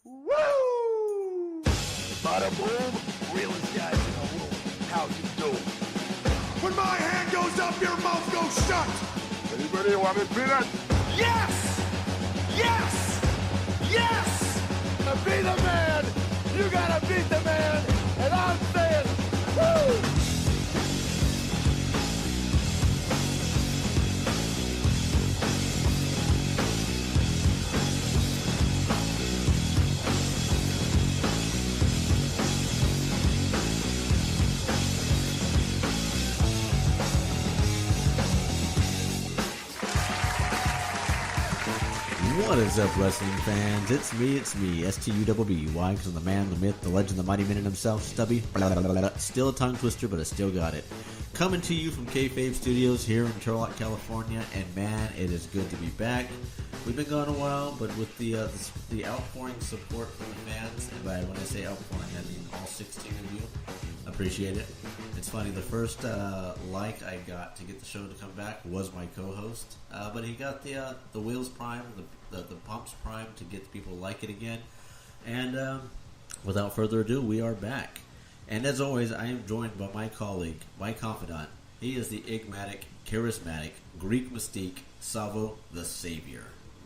Woo! Bada boom, realest guys in the room. How you doing? When my hand goes up, your mouth goes shut. Anybody want me to beat it? Yes! Yes! Yes! To be the man, you gotta beat the man, and I'm saying, woo! What is up, wrestling fans? It's me, S-T-U-B-B. Why? Because I'm the man, the myth, the legend, the mighty man himself, Stubby. Blah, blah, blah, blah. Still a tongue twister, but I still got it. Coming to you from Kayfabe Studios here in Turlock, California, and man, it is good to be back. We've been gone a while, but with the outpouring support from the fans, and by when I say outpouring, I mean all 16 of you, appreciate it. It's funny, the first like I got to get the show to come back was my co-host, but he got the wheels prime, the pumps prime to get people to like it again. And without further ado, we are back. And as always, I am joined by my colleague, my confidant. He is the enigmatic, charismatic, Greek mystique, Savvo the Savior.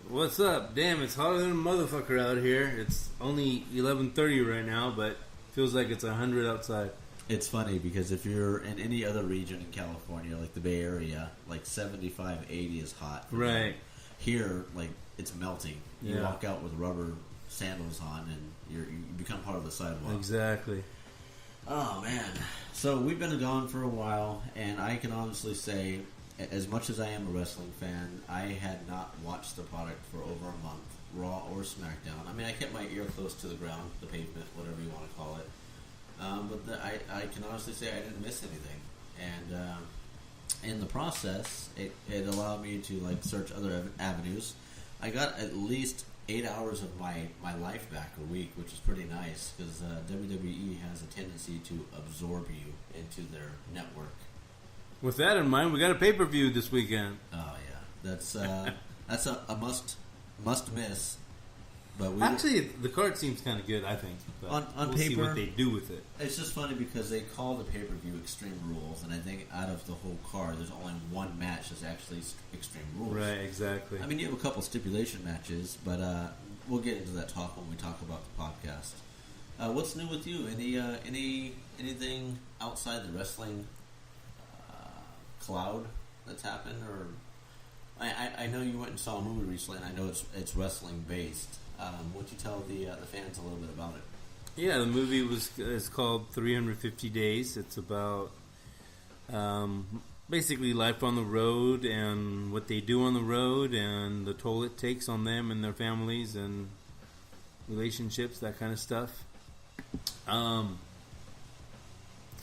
What's up? Damn, it's hotter than a motherfucker out here. It's only 11:30 right now, but feels like it's 100 outside. It's funny because if you're in any other region in California, like the Bay Area, like 75, 80 is hot. Right. Them. Here, like, it's melting. You Yeah. walk out with rubber sandals on and you become part of the sidewalk. Exactly. Oh, man. So we've been gone for a while, and I can honestly say, as much as I am a wrestling fan, I had not watched the product for over a month, Raw or SmackDown. I mean, I kept my ear close to the ground, the pavement, whatever you want to call it. But I can honestly say I didn't miss anything. And in the process, it allowed me to like search other avenues. I got at least 8 hours of my life back a week, which is pretty nice because WWE has a tendency to absorb you into their network. With that in mind, we got a pay-per-view this weekend. Oh yeah, that's a must miss. But Actually, the card seems kind of good, I think. But on we'll paper, see what they do with it. It's just funny because they call the pay-per-view Extreme Rules, and I think out of the whole card, there's only one match that's actually Extreme Rules. Right, exactly. I mean, you have a couple stipulation matches, but we'll get into that talk when we talk about the podcast. What's new with you? Anything outside the wrestling cloud that's happened? Or I know you went and saw a movie recently, and I know it's wrestling based. Would you tell the fans a little bit about it? Yeah, the movie is called 350 Days. It's about basically life on the road and what they do on the road and the toll it takes on them and their families and relationships, that kind of stuff. It's kind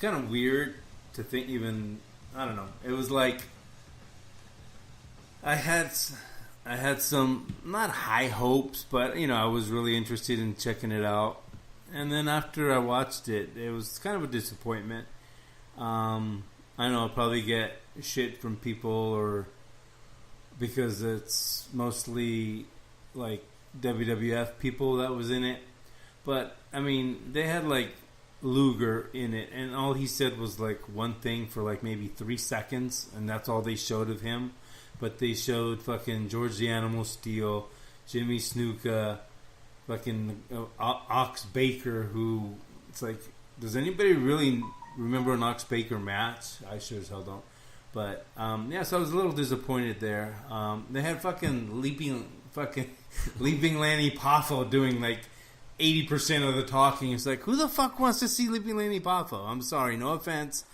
of weird to think even, I don't know. It was like I had some, not high hopes, but, I was really interested in checking it out. And then after I watched it, it was kind of a disappointment. I know I'll probably get shit from people or because it's mostly like WWF people that was in it. But, I mean, they had like Luger in it, and all he said was like one thing for like maybe 3 seconds, and that's all they showed of him. But they showed fucking George the Animal Steel, Jimmy Snuka, fucking Ox Baker, who, it's like, does anybody really remember an Ox Baker match? I sure as hell don't. But, so I was a little disappointed there. They had fucking Leaping Lanny Poffo doing like 80% of the talking. It's like, who the fuck wants to see Leaping Lanny Poffo? I'm sorry, no offense.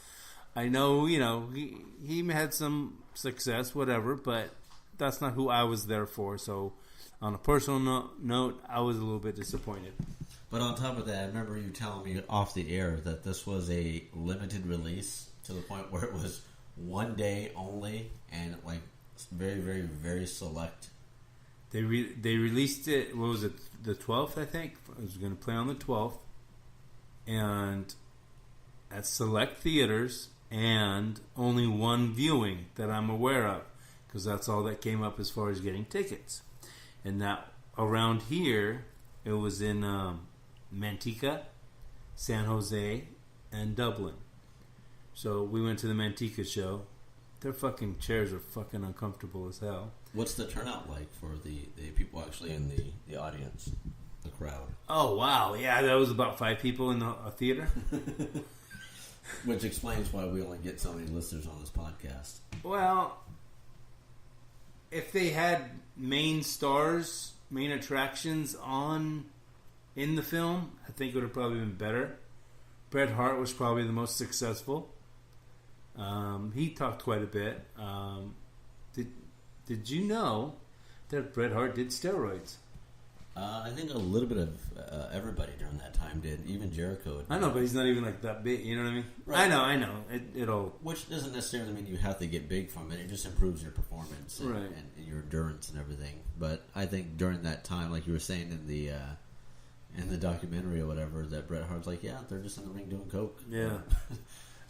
I know, he had some success, whatever, but that's not who I was there for. So, on a personal note, I was a little bit disappointed. But on top of that, I remember you telling me off the air that this was a limited release to the point where it was one day only and like very, very, very select. They released it, what was it, the 12th, I think? It was going to play on the 12th. And at select theaters and only one viewing that I'm aware of, because that's all that came up as far as getting tickets. And that around here, It was in Manteca, San Jose, and Dublin. So we went to the Manteca show. Their fucking chairs are fucking uncomfortable as hell. What's the turnout like for the people actually in the audience, the crowd? Oh, wow. Yeah, that was about 5 people in a theater. Which explains why we only get so many listeners on this podcast. Well, if they had main stars, main attractions in the film, I think it would have probably been better. Bret Hart was probably the most successful. He talked quite a bit. Did you know that Bret Hart did steroids? I think a little bit of everybody during that time did. Even Jericho. I know, but he's not even like that big. You know what I mean? Right. I know. It'll. Which doesn't necessarily mean you have to get big from it. It just improves your performance and, Right. and your endurance and everything. But I think during that time, like you were saying in the documentary or whatever, that Bret Hart's like, yeah, they're just in the ring doing coke. Yeah.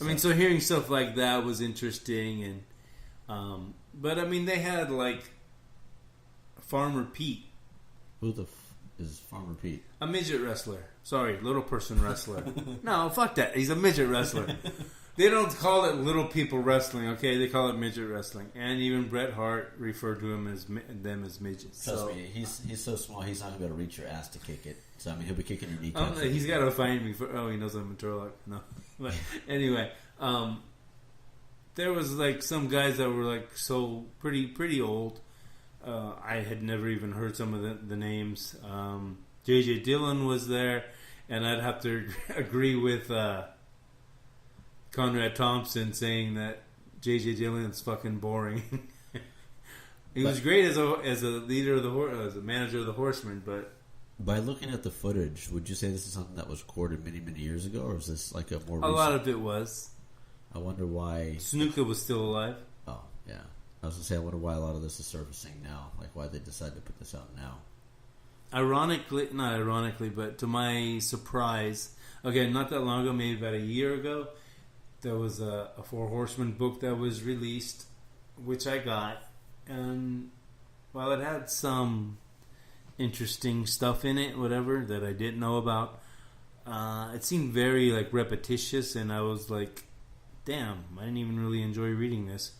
I mean, so hearing stuff like that was interesting, and but I mean, they had like Farmer Pete. Who the is Farmer Pete? A midget wrestler. Sorry, little person wrestler. No, fuck that. He's a midget wrestler. They don't call it little people wrestling, okay? They call it midget wrestling. And even Bret Hart referred to them as midgets. Trust me, he's so small, he's not going to be able to reach your ass to kick it. So, I mean, he'll be kicking your kneecaps. He's got to find me for... Oh, he knows I'm a Turlock. No. But anyway, there was like some guys that were like so pretty old. I had never even heard some of the names. J.J. Dillon was there, and I'd have to agree with Conrad Thompson saying that J.J. Dillon's fucking boring. He was great as a leader of the as a manager of the Horsemen, but by looking at the footage, would you say this is something that was recorded many years ago, or is this like a more? A lot of it was. I wonder why Snuka was still alive. Oh yeah. I was going to say, I wonder why a lot of this is surfacing now. Like, why they decided to put this out now. Not ironically, but to my surprise, okay, not that long ago, maybe about a year ago, there was a Four Horsemen book that was released, which I got. And while it had some interesting stuff in it, whatever, that I didn't know about, it seemed very, like, repetitious, and I was like, damn, I didn't even really enjoy reading this.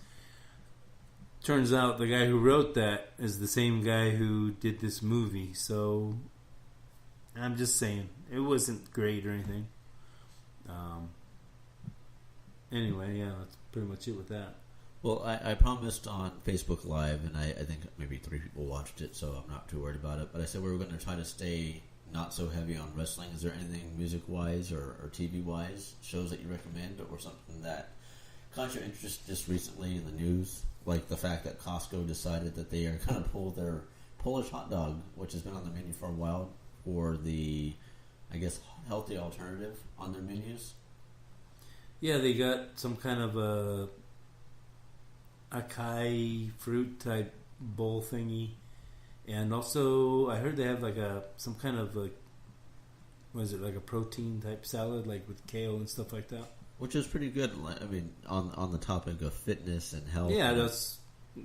Turns out the guy who wrote that is the same guy who did this movie. So I'm just saying, it wasn't great or anything. Anyway, yeah, that's pretty much it with that. Well, I promised on Facebook Live, and I think maybe 3 people watched it, so I'm not too worried about it. But I said we were going to try to stay not so heavy on wrestling. Is there anything music-wise or TV-wise, shows that you recommend, or something that caught your interest just recently in the news? Like the fact that Costco decided that they are going to pull their Polish hot dog, which has been on the menu for a while, for the, I guess, healthy alternative on their menus. Yeah, they got some kind of a acai fruit type bowl thingy, and also I heard they have like some kind of like, what is it, like a protein type salad, like with kale and stuff like that. Which is pretty good. I mean, on the topic of fitness and health. Yeah, that's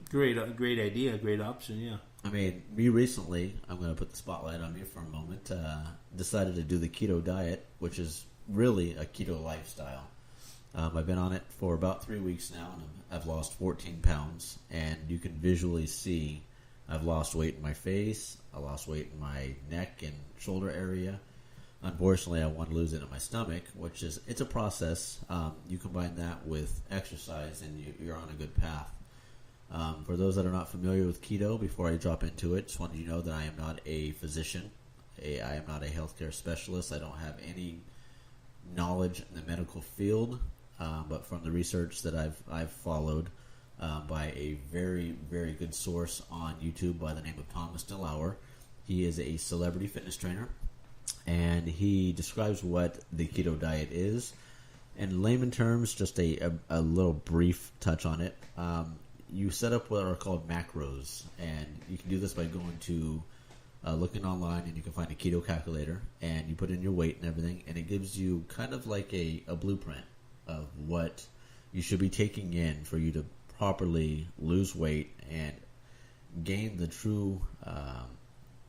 great idea, great option, yeah. I mean, me recently, I'm going to put the spotlight on me for a moment, decided to do the keto diet, which is really a keto lifestyle. I've been on it for about 3 weeks now, and I've lost 14 pounds, and you can visually see I've lost weight in my face, I lost weight in my neck and shoulder area. Unfortunately, I want to lose it in my stomach, which is, it's a process. You combine that with exercise, and you're on a good path. For those that are not familiar with keto, before I drop into it, just wanted you to know that I am not a physician. I am not a healthcare specialist. I don't have any knowledge in the medical field, but from the research that I've followed by a very, very good source on YouTube by the name of Thomas DeLauer. He is a celebrity fitness trainer, and he describes what the keto diet is. In layman terms, just a little brief touch on it. You set up what are called macros, and you can do this by going to looking online, and you can find a keto calculator, and you put in your weight and everything, and it gives you kind of like a blueprint of what you should be taking in for you to properly lose weight and gain the true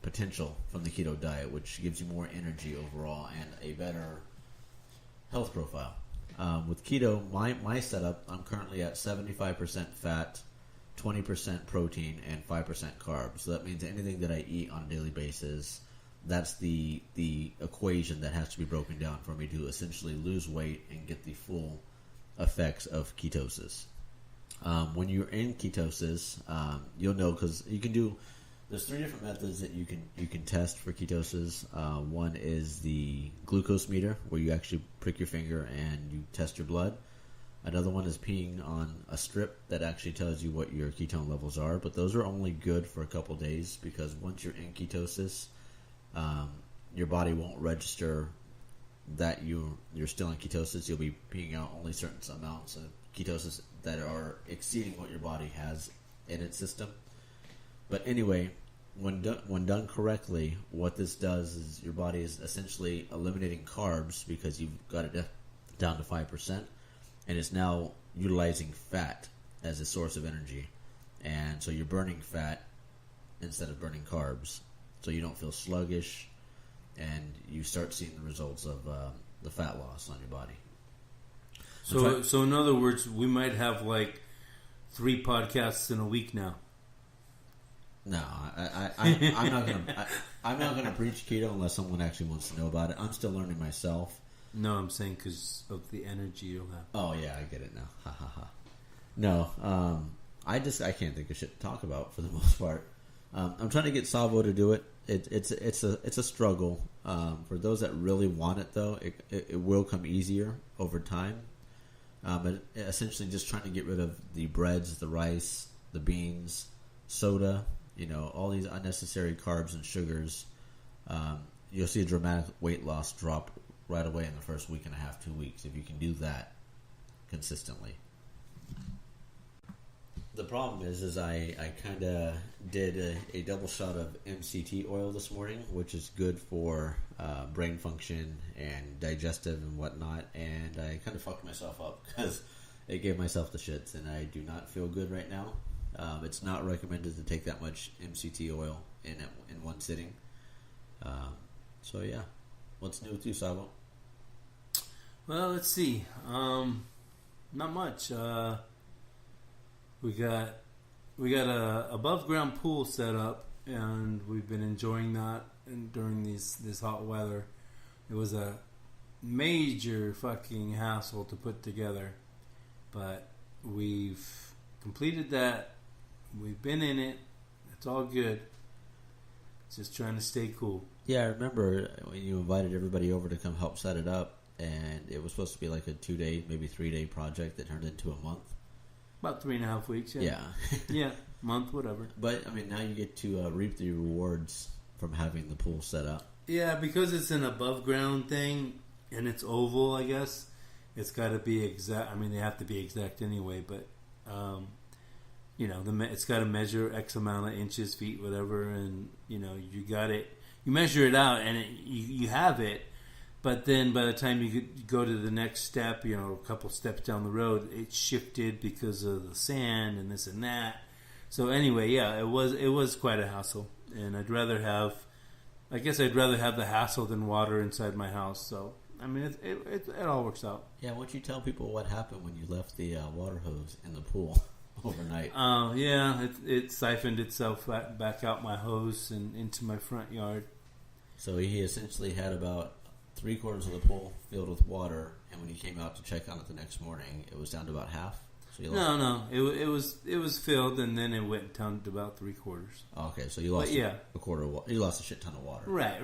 potential from the keto diet, which gives you more energy overall and a better health profile. With keto, my setup, I'm currently at 75% fat, 20% protein, and 5% carbs. So that means anything that I eat on a daily basis, that's the equation that has to be broken down for me to essentially lose weight and get the full effects of ketosis. When you're in ketosis, you'll know, because you can do. There's 3 different methods that you can test for ketosis. One is the glucose meter, where you actually prick your finger and you test your blood. Another one is peeing on a strip that actually tells you what your ketone levels are. But those are only good for a couple days, because once you're in ketosis, your body won't register that you're still in ketosis. You'll be peeing out only certain amounts of ketosis that are exceeding what your body has in its system. But anyway, when done correctly, what this does is your body is essentially eliminating carbs, because you've got it down to 5%, and it's now utilizing fat as a source of energy. And so you're burning fat instead of burning carbs, so you don't feel sluggish, and you start seeing the results of the fat loss on your body. So in other words, we might have like 3 podcasts in a week now. No, I'm not gonna preach keto unless someone actually wants to know about it. I'm still learning myself. No, I'm saying because of the energy you'll have. Oh yeah, I get it now. Ha ha ha. No, I can't think of shit to talk about for the most part. I'm trying to get Savvo to do it. It's a struggle. For those that really want it, though, it will come easier over time. But essentially, just trying to get rid of the breads, the rice, the beans, soda. All these unnecessary carbs and sugars. You'll see a dramatic weight loss drop right away in the first week and a half, 2 weeks, if you can do that consistently. The problem is I kind of did a double shot of MCT oil this morning, which is good for brain function and digestive and whatnot, and I kind of fucked myself up because it gave myself the shits, and I do not feel good right now. It's not recommended to take that much MCT oil in one sitting. So yeah, what's new with you, Savvo? Well, let's see. Not much. We got a above ground pool set up, and we've been enjoying that. And during this hot weather, it was a major fucking hassle to put together, but we've completed that. We've been in it. It's all good. Just trying to stay cool. Yeah, I remember when you invited everybody over to come help set it up, and it was supposed to be like a 2-day, maybe 3-day project that turned into a month. About 3.5 weeks, yeah. Yeah. Yeah, month, whatever. But, I mean, now you get to reap the rewards from having the pool set up. Yeah, because it's an above ground thing, and it's oval, I guess, it's got to be exact. I mean, they have to be exact anyway, but, it's got to measure X amount of inches, feet, whatever, and, you got it. You measure it out, and you have it. But then by the time you go to the next step, a couple steps down the road, it shifted because of the sand and this and that. So anyway, yeah, it was quite a hassle. And I'd rather have the hassle than water inside my house. So, I mean, it all works out. Yeah, why don't you tell people what happened when you left the water hose in the pool overnight? Yeah, it siphoned itself back out my hose and into my front yard. So he essentially had about 3/4 of the pool filled with water, and when he came out to check on it the next morning, it was down to about half. So you lost it was filled, and then it went down to about 3/4. Oh, okay, so you lost a quarter of water. You lost a shit ton of water. Right.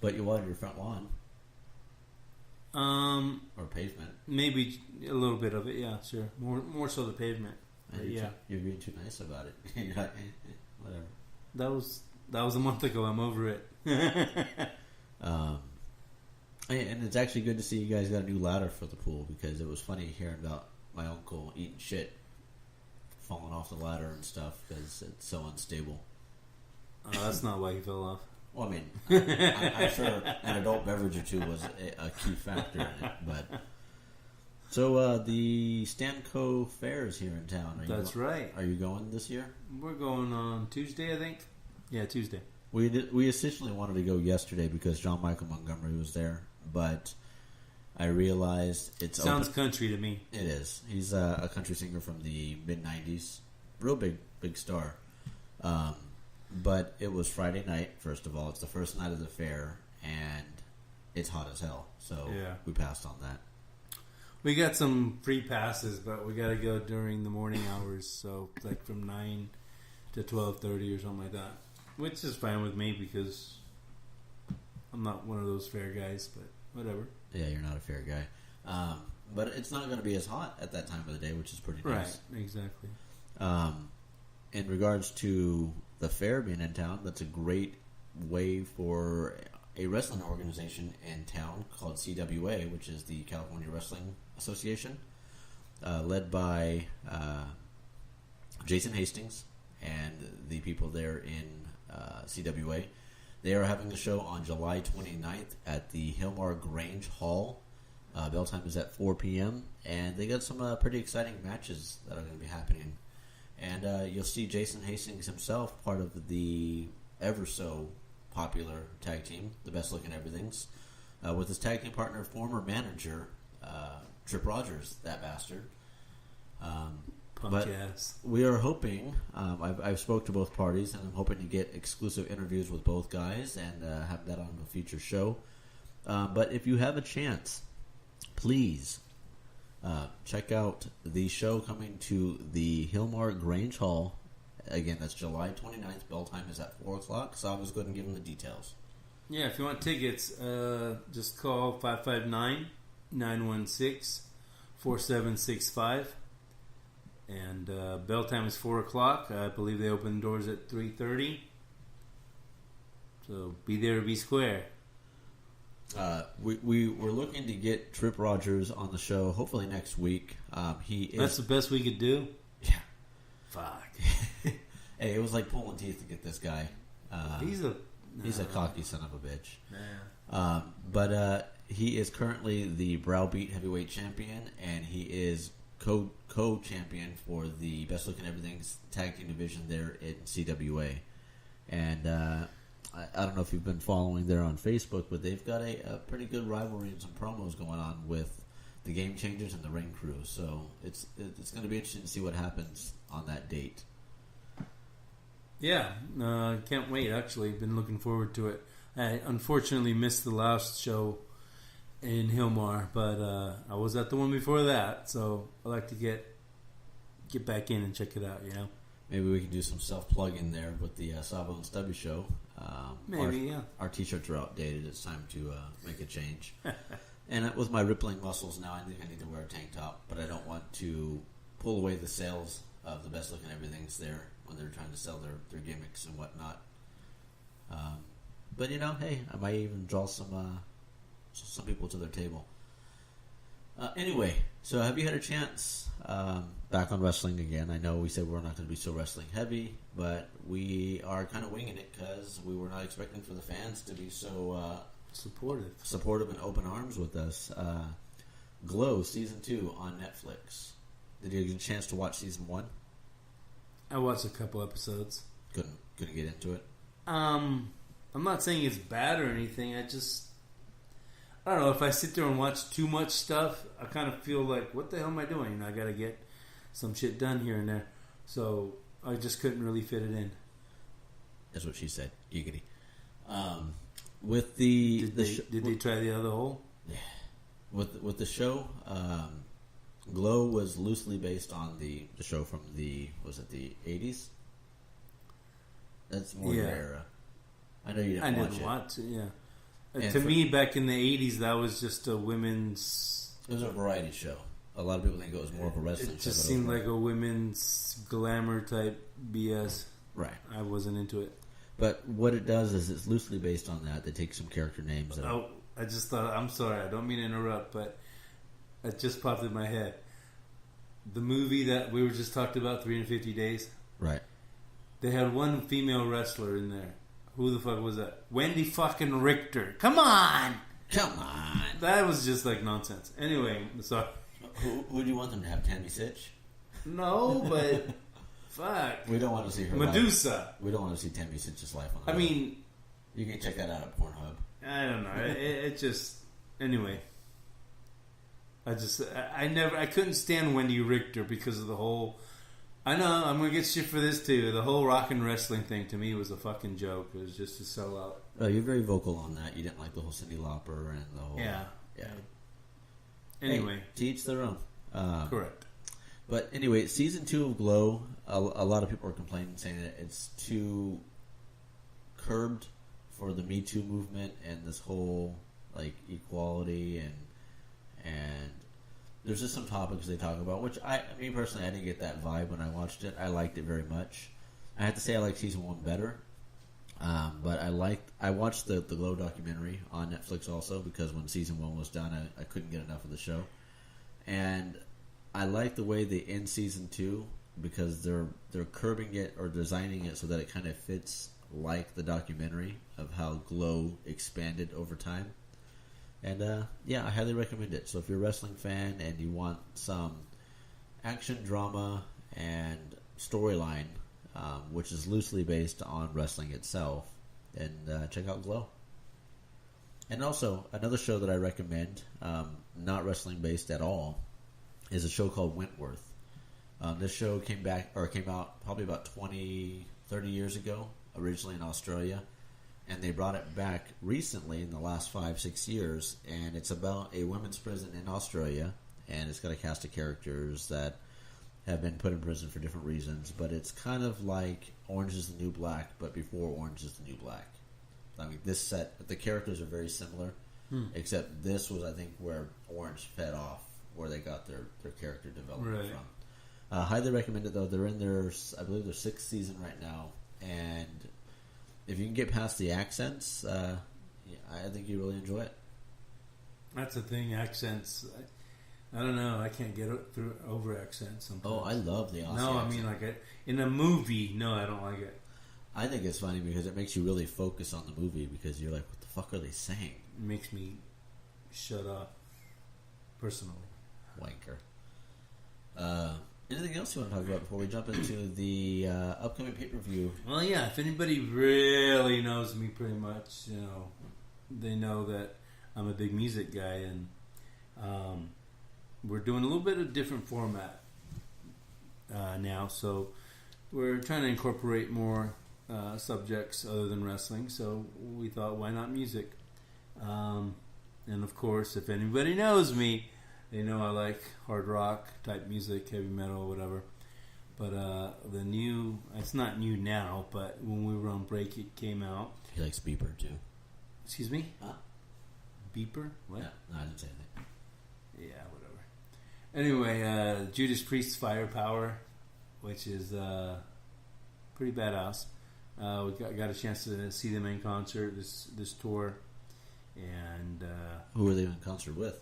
But you watered your front lawn. Or pavement. Maybe a little bit of it, yeah, sure. More so the pavement. You're being too nice about it. You're like, whatever. That was a month ago. I'm over it. And it's actually good to see you guys got a new ladder for the pool, because it was funny hearing about my uncle eating shit, falling off the ladder and stuff because it's so unstable. That's not why he fell off. Well, I mean, I'm sure an adult beverage or two was a key factor in it. But so the Stanco Fair is here in town. That's right. Are you going this year? We're going on Tuesday, I think. Yeah, Tuesday. We essentially wanted to go yesterday because John Michael Montgomery was there, but I realized it's Sounds open. country to me. It is. He's a country singer from the mid-'90s. Real big star. But it was Friday night, first of all. It's the first night of the fair, and it's hot as hell. So we passed on that. We got some free passes, but we got to go during the morning hours, so like from 9 to 12:30 or something like that, which is fine with me because I'm not one of those fair guys, but whatever. Yeah, you're not a fair guy. But it's not going to be as hot at that time of the day, which is pretty nice. Right, exactly. In regards to the fair being in town, that's a great way for a wrestling organization in town called CWA, which is the California Wrestling Association, led by Jason Hastings and the people there in CWA. They are having a show on July 29th at the Hillmar Grange Hall. Bell time is at 4 p.m. And they got some pretty exciting matches that are going to be happening. And you'll see Jason Hastings himself, part of the ever so popular tag team, the Best Looking Everythings, with his tag team partner, former manager, Trip Rogers, that bastard. But ass. we are hoping, I've spoke to both parties, and I'm hoping to get exclusive interviews with both guys and have that on a future show. But if you have a chance, please check out the show coming to the Hillmar Grange Hall. Again, that's July 29th. Bell time is at 4 o'clock, so I'll just go ahead and give them the details. Yeah, if you want tickets, just call 559-916-4765. And bell time is 4 o'clock. I believe they open doors at 3:30. So be there, be square. We were looking to get Trip Rogers on the show, hopefully next week. That's the best we could do? Yeah. Fuck. Hey, it was like pulling teeth to get this guy. He's a cocky son of a bitch. Nah. But he is currently the Browbeat Heavyweight Champion, and he is co-champion for the Best Looking Everything's tag team division there in CWA. And I don't know if you've been following there on Facebook, but they've got a pretty good rivalry and some promos going on with the Game Changers and the Ring Crew. So it's going to be interesting to see what happens on that date. Yeah, can't wait, actually. Been looking forward to it. I unfortunately missed the last show in Hillmar, but I was at the one before that, so I like to get back in and check it out, you know? Maybe we can do some self-plug-in there with the Savvo and Stubby show. Maybe, yeah. Our t-shirts are outdated. It's time to make a change. And with my rippling muscles now, I think I need to wear a tank top, but I don't want to pull away the sales of the Best Looking Everythings there when they're trying to sell their gimmicks and whatnot. But, you know, hey, I might even draw some people to their table. Anyway, so have you had a chance back on wrestling again? I know we said we're not going to be so wrestling heavy, but we are kind of winging it because we were not expecting for the fans to be so supportive and open arms with us. Glow Season 2 on Netflix. Did you get a chance to watch Season 1? I watched a couple episodes. Couldn't get into it? I'm not saying it's bad or anything. I don't know. If I sit there and watch too much stuff, I kind of feel like, what the hell am I doing? You know, I got to get some shit done here and there. So I just couldn't really fit it in. That's what she said. Giggity. With the did they try the other hole? Yeah. With the show, Glow was loosely based on the show from the 80s? That's more your era. I know you didn't watch it. Yeah. To me, back in the 80s, that was just a women's... It was a variety show. A lot of people think it was more of a wrestling show. It just seemed like a women's glamour type BS. Right. I wasn't into it. But what it does is it's loosely based on that. They take some character names. I just thought... I'm sorry, I don't mean to interrupt, but it just popped in my head. The movie that we were just talking about, 350 Days. Right. They had one female wrestler in there. Who the fuck was that? Wendy fucking Richter. Come on! That was just like nonsense. Anyway, sorry. Who do you want them to have? Tammy Sitch? No, but Fuck. We don't want to see her Medusa. life. We don't want to see Tammy Cinch's life on the I road. mean, you can check that out at Pornhub. I don't know. It just anyway. I couldn't stand Wendy Richter because of the whole. I know I'm gonna get shit for this too. The whole rock and wrestling thing to me was a fucking joke. It was just a sellout. Oh, you're very vocal on that. You didn't like the whole Cyndi Lauper and the whole. Yeah. Anyway, to each their own. Correct. But anyway, season 2 of Glow, a lot of people are complaining, saying that it's too curbed for the Me Too movement and this whole like equality and there's just some topics they talk about, which me personally, I didn't get that vibe when I watched it. I liked it very much. I have to say I like season 1 better, but I watched the Glow documentary on Netflix also because when season 1 was done, I couldn't get enough of the show, and I like the way they end season 2 because they're curbing it or designing it so that it kind of fits like the documentary of how Glow expanded over time. And I highly recommend it. So if you're a wrestling fan and you want some action drama and storyline, which is loosely based on wrestling itself, then check out Glow. And also another show that I recommend, not wrestling based at all, is a show called Wentworth. This show came out probably about 20, 30 years ago, originally in Australia, and they brought it back recently in the last 5-6 years, and it's about a women's prison in Australia, and it's got a cast of characters that have been put in prison for different reasons, but it's kind of like Orange is the New Black, but before Orange is the New Black. I mean, the characters are very similar, except this was, I think, where Orange fed off, where they got their character development from. Highly recommend it, though. They're in I believe their 6th season right now, and if you can get past the accents, I think you really enjoy it. That's the thing, accents. I don't know. I can't get over accents sometimes. Oh, I love the Aussie No, I accent. mean, like, in a movie, no, I don't like it. I think it's funny because it makes you really focus on the movie because you're like, what the fuck are they saying? It makes me shut up, personally. Wanker. Anything else you want to talk about before we jump into the upcoming pay-per-view? Well, yeah, if anybody really knows me pretty much, they know that I'm a big music guy, and we're doing a little bit of different format now, so we're trying to incorporate more subjects other than wrestling, so we thought, why not music? And of course, if anybody knows me, they know I like hard rock type music, heavy metal, whatever. But the new, it's not new now, but when we were on break, it came out. He likes Beeper, too. Excuse me? Huh? Beeper? What? Yeah, no, I didn't say anything. Yeah, whatever. Anyway, Judas Priest's Firepower, which is pretty badass. We got a chance to see them in concert this tour. And who were they in concert with?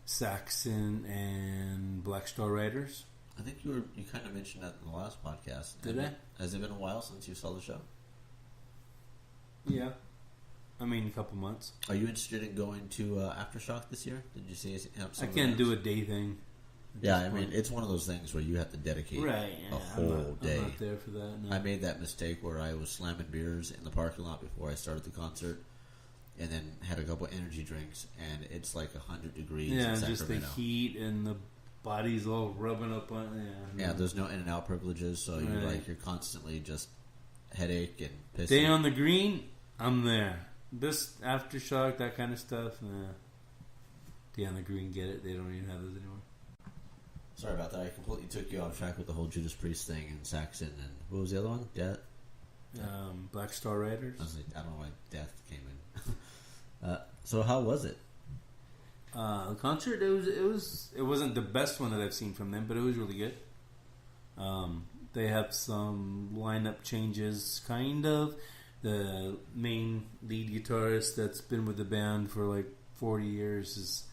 Saxon and Black Star Riders. I think you kind of mentioned that in the last podcast. Did I? Has it been a while since you saw the show? Yeah. I mean, a couple months. Are you interested in going to Aftershock this year? Did you see I can't do a day thing. Yeah, I mean, it's one of those things where you have to dedicate a whole day. I'm not there for that. No. I made that mistake where I was slamming beers in the parking lot before I started the concert, and then had a couple energy drinks, and it's like 100 degrees in Sacramento. Just the heat and the body's all rubbing up on it. Yeah, there's no in and out privileges, so you're constantly just headache and pissing. Day on the green, I'm there. This Aftershock, that kind of stuff, Day on the green, get it? They don't even have those anymore. Sorry about that. I completely took you off track with the whole Judas Priest thing and Saxon and what was the other one? Black Star Riders. I don't know why Death came in. So how was it? The concert, it wasn't the best one that I've seen from them, but it was really good. They have some lineup changes, kind of. The main lead guitarist that's been with the band for like 40 years is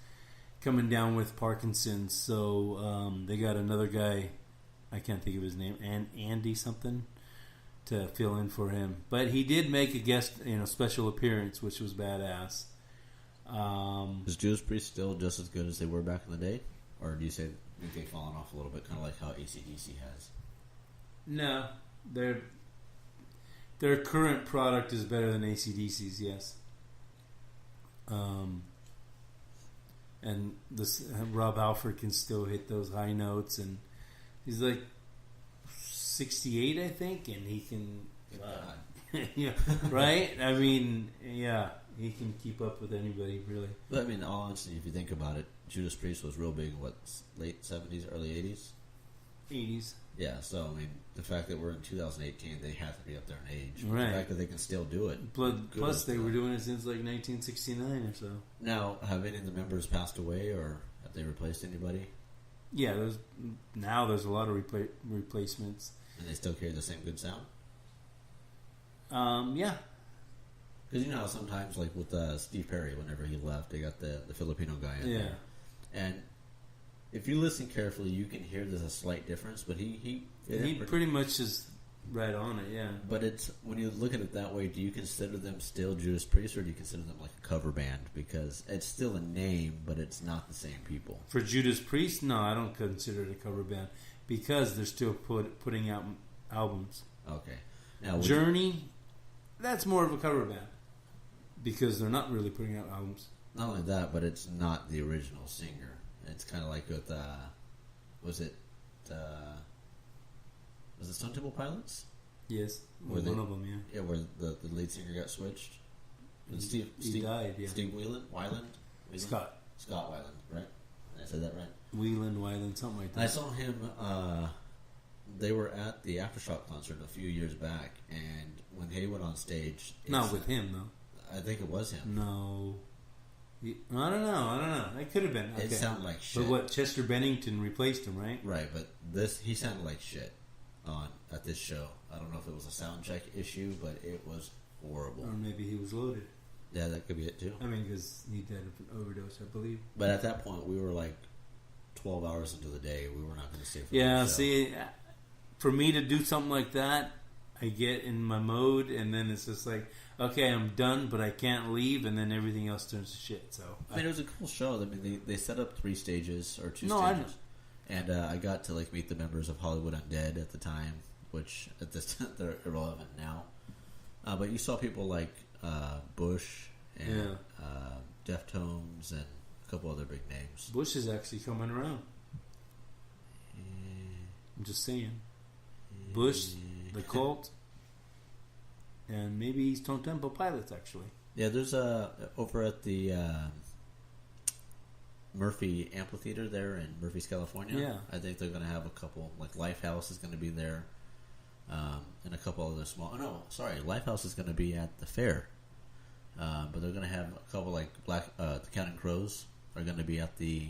coming down with Parkinson's, so they got another guy, I can't think of his name, Andy something, to fill in for him. But he did make a guest, special appearance, which was badass. Is Judas Priest still just as good as they were back in the day? Or do you think they've fallen off a little bit, kind of like how AC/DC has? No, their current product is better than AC/DC's. Yes. And this Rob Halford can still hit those high notes, and he's like 68, I think, and he can. Yeah, right. I mean, yeah, he can keep up with anybody, really. But I mean, all honesty, if you think about it, Judas Priest was real big. What, late 70s, early 80s? 80s. Yeah. So I mean, the fact that we're in 2018, they have to be up there in age. Right. The fact that they can still do it. Plus, they were doing it since like 1969 or so. Now, have any of the members passed away, or have they replaced anybody? Yeah, there's a lot of replacements. And they still carry the same good sound? Yeah. Because you know how sometimes, like with Steve Perry, whenever he left, they got the Filipino guy in there. And if you listen carefully, you can hear there's a slight difference, but he pretty much is right on it, yeah. But it's when you look at it that way, do you consider them still Judas Priest, or do you consider them like a cover band? Because it's still a name, but it's not the same people. For Judas Priest, no, I don't consider it a cover band because they're still putting out albums. Okay. Now Journey, that's more of a cover band because they're not really putting out albums. Not only that, but it's not the original singer. It's kind of like with was it Stone Temple Pilots? Yes, one of them, yeah. Yeah, where the lead singer got switched. Steve died, yeah. Steve Weiland? Scott Weiland, right? Did I say that right? Weiland, something like that. I saw him. They were at the Aftershock concert a few years back, and when he went on stage, not with him though. I think it was him. No. I don't know. It could have been. Okay. It sounded like shit. But what? Chester Bennington replaced him, right? Right, but he sounded like shit at this show. I don't know if it was a sound check issue, but it was horrible. Or maybe he was loaded. Yeah, that could be it too. I mean, because he died of an overdose, I believe. But at that point, we were like 12 hours into the day. We were not going to stay for the show. See, for me to do something like that, I get in my mode, and then it's just like, okay, I'm done, but I can't leave, and then everything else turns to shit. So I mean, it was a cool show. I mean, they set up 3 stages or 2 stages, and I got to like meet the members of Hollywood Undead at the time, which at this they're irrelevant now. But you saw people like Bush and Deftones and a couple other big names. Bush is actually coming around. I'm just saying. Bush, the Cult, and maybe Stone Temple Pilots, actually. Yeah, there's over at the Murphy Amphitheater there in Murphy's, California. Yeah. I think they're going to have a couple, like Lifehouse is going to be there, and a couple other small... Oh, no, sorry, Lifehouse is going to be at the fair. But they're going to have a couple, like the Counting Crows are going to be at the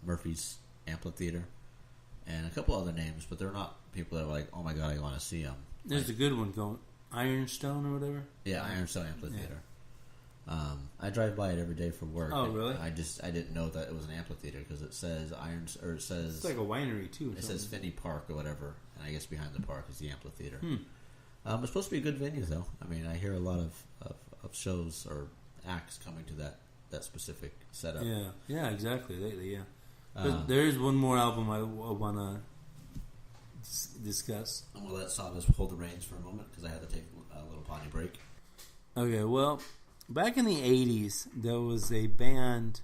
Murphy's Amphitheater. And a couple other names, but they're not people that are like, oh my god, I want to see them. There's a good one going, Ironstone or whatever. Yeah, Ironstone Amphitheater. Yeah. I drive by it every day for work. Oh, really? I didn't know that it was an amphitheater because it says it's like a winery too. It says Finney Park or whatever, and I guess behind the park is the amphitheater. It's supposed to be a good venue though. I mean, I hear a lot of shows or acts coming to that specific setup. Yeah, exactly. Lately, yeah. But there is one more album I want to discuss. I'm going to let Savvo hold the reins for a moment because I had to take a little potty break. Okay, well, back in the 80s, there was a band,